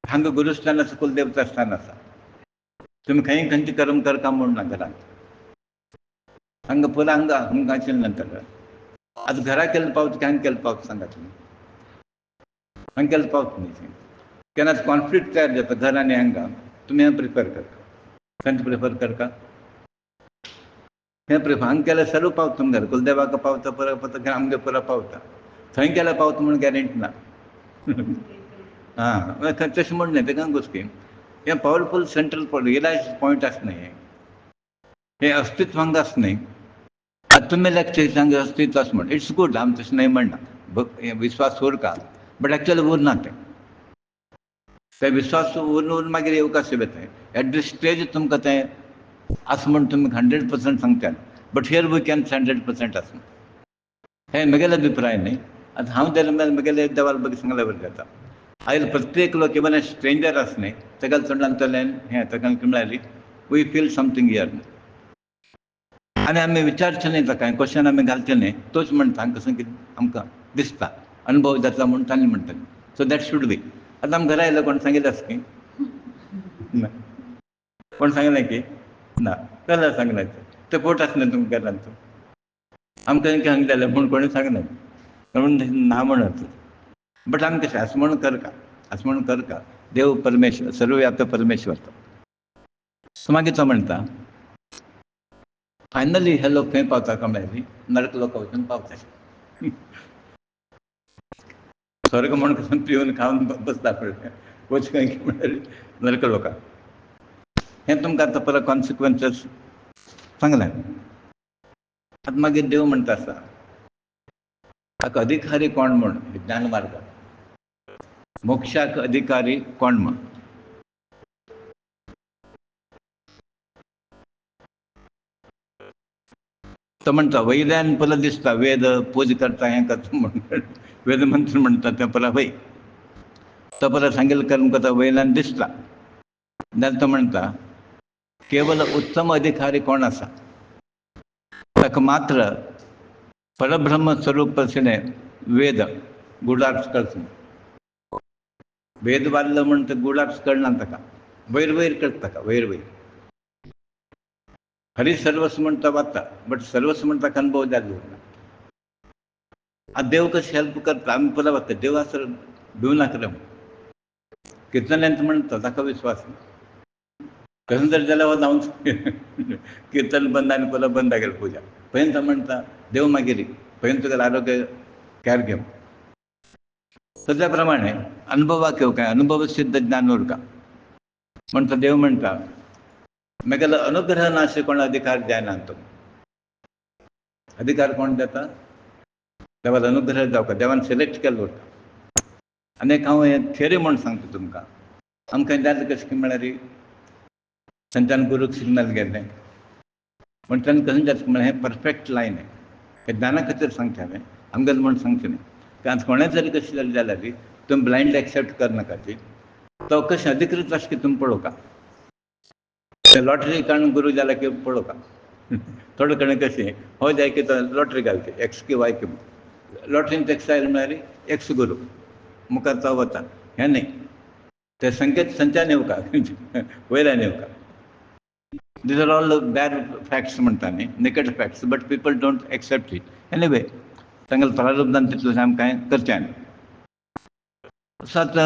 हांगा गुरुस्थान आसा, कुलदेवता स्थान आसा. तुमी खंय खंयचें कर्म करता म्हूण ना घरांत. हांगा पुरा हांगा आशिल्लें नंतर आतां घरा केल्लो पावत की हांगा केल्लो पावत सांगा तुमी. हांगा केल्लो पावत न्ही. केन्ना कॉन्फ्लिक्ट तयार जाता घर आनी हांगा. तुमी हें प्रिफर करता. खंयचें प्रिफर करता? हें प्रिफर. हांगा केल्यार सर्व पावता तुमगेर. कुलदेवाक पावता, पुरा पावता, आमगे पुरा पावता. थंय केल्यार पावता म्हूण गॅरेंटी ना. हां, तशें म्हूण न्ही, तें गोश्टी. हें पॉवरफूल सेंट्रल पॉयंट आसा न्ही, हें अस्तित्व हांगा आसा न्ही. आतां तुमी लेक्चर हांगा अस्तित्व आसा म्हूण इट्स गूड, आमी तशें न्हय म्हणना. विस्वास उरता, बट एक्चुअली उरना तें. ते विस्वास उरून मागीर येवका अशें येता. एट दीस स्टेज तुमकां तें आसा म्हूण तुमी 100% सांगतात. बट हियर वी कॅन 100% आसना. हें म्हगेलो अभिप्राय न्ही. आतां हांव जाल्यार म्हगेले देवाला बरी सांगल्यार बरें जाता. आयज प्रत्येक लोक इवन स्ट्रेंजर आसा न्ही, तेगेले तोंडांतल्यान हें ताका म्हळ्यार वी फील समथींग हियर. आनी आमी विचारचें न्ही ताका, क्वेश्चन आमी घालचें न्ही. तोच म्हणटा हांगा कसो कितें आमकां दिसता, अनुभव जाता म्हूण तांणी म्हणटात. So that should be. आतां आमी घरा आयलो कोण सांगिल्लें आसा की ना, कोण सांगलें की ना, जाल्यार सांगलें तें पोट आसलें तुमकां घरांत. आमकां हांगा जालें म्हूण कोणें सांगलें म्हणून ना म्हणत. बट आमी कशें आसा म्हूण करता, आसा म्हूण करता. देव परमेश्वर, सर्वव्यापी परमेश्वर. सो मागीर तो म्हणटा फायनली हे लोक खंय पावता काय म्हळ्यार नरक लोका वचून पावता. स्वर्ग म्हूण कसो पिवन खावन बसता पळय, वच खंय म्हळ्यार नरक लोका. हें तुमकां आतां परत कॉन्सिक्वन्सीस सांगलें. आतां मागीर देव म्हणटा आसा हाका अधिकारी कोण म्हूण, ज्ञान मार्ग मोक्षाक अधिकारी कोण म्हूण. तो म्हणटा वयल्यान पयलो दिसता वेद पूजा करता हें करता म्हणून वेद मंत्र म्हणटा तें पळय वय. तो परत सांगिल्लें कर्म करता वयल्यान दिसता. जाल्यार तो म्हणटा केवल उत्तम अधिकारी कोण आसा ताका मात्र परब्रह्म स्वरूप अशें वेद गुडार्थ कळसून वेद वाचलं म्हणतं गुडार्थ कळना ताका वयर वयर कळत ताका वयर वयर खरी सर्वस्व म्हणटा वाचता बट सर्वस्व म्हणटा अनुभव जालो ना देव कशी हेल्प करता आम्ही पयला वाचता देव असं भिवनाका कीर्तनांत म्हणटा ताका विश्वास ना कसं जर जाल्यार जावन कीर्तन बंद आनी पयला बंद गेली पुजा पर्यंत म्हणटा देव मागीर पर्यंत तुगेलें आरोग्य कॅर घेवं तशा प्रमाणे अनुभवाक येवं काय अनुभव सिद्ध ज्ञान उरका म्हणटा देव म्हणटा म्हगेलो अनुग्रह नाशे कोण अधिकार जायना तो अधिकार कोण देता देवाचो अनुग्रह जावका देवान सिलेक्ट केल्लो उरता आनी एक हांव हें थियरी म्हूण सांगता तुमकां आमकां जालें कशें म्हळ्यार संतान गुरूक सिग्नल गेल्लें म्हण ताणें कशें जाता म्हळ्यार हें परफेक्ट लायन हें ज्ञाना खातीर सांगता हांवें आमगेलें म्हूण सांगचें न्ही कारण कोणें जरी कशें जालें जाल्यार तुमी ब्लायंडली एक्सेप्ट करनाका तो कशें अधिकृत आसा की तुमी पळोवका ते लॉटरी काडून गुरू जाला की पळोवका थोडे कडेन कशें हो जाय की तो लॉटरी घालता एक्स की वाय की लॉटरीन एक्स आयलें म्हळ्यार एक्स गुरू मुखार तो वता हें न्ही ते संकेत संच्यान येवका वयल्यान येवका these are all bad facts म्हणटा न्ही naked facts but people don't accept it anyway तांगेलें प्रारब्धान तितलें आमी कांय करचें न्ही तसोच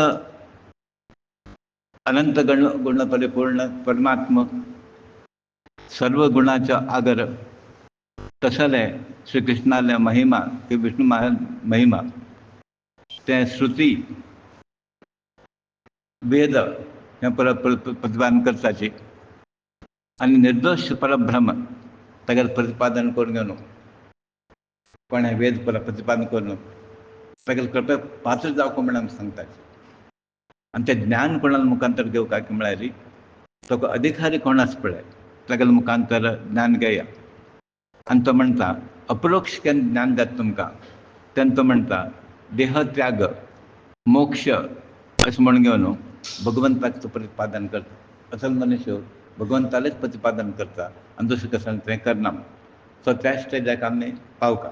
अनंत गुण परिपूर्ण परमात्म सर्व गुणाचो आगर तसले श्री कृष्णाले महिमा की विष्णू महिमा ते श्रुती वेद हें प्रतिपादन करताची आनी निर्दोश परब्रह्म तागेलें प्रतिपादन करून घेवन कोणें वेद प्रतिपादन करून तागेले कृपे पात्र जावंक म्हण आमी सांगताचे आनी तें ज्ञान कोणाल मुखांतर घेवका की म्हळ्यार तो अधिकारी कोण आसा पळय तागेले मुखांतर ज्ञान घेया आनी तो म्हणटा अपरोक्ष केन्ना ज्ञान जाता तुमकां तेन्ना तो म्हणटा देह त्याग मोक्ष अशें म्हण घेवन भगवंताक तो प्रतिपादन करता असल मनुष्य भगवंतालेच प्रतिपादन करता आनी दुसरें कसं तें करना सो त्या स्टेजाक आमी पावता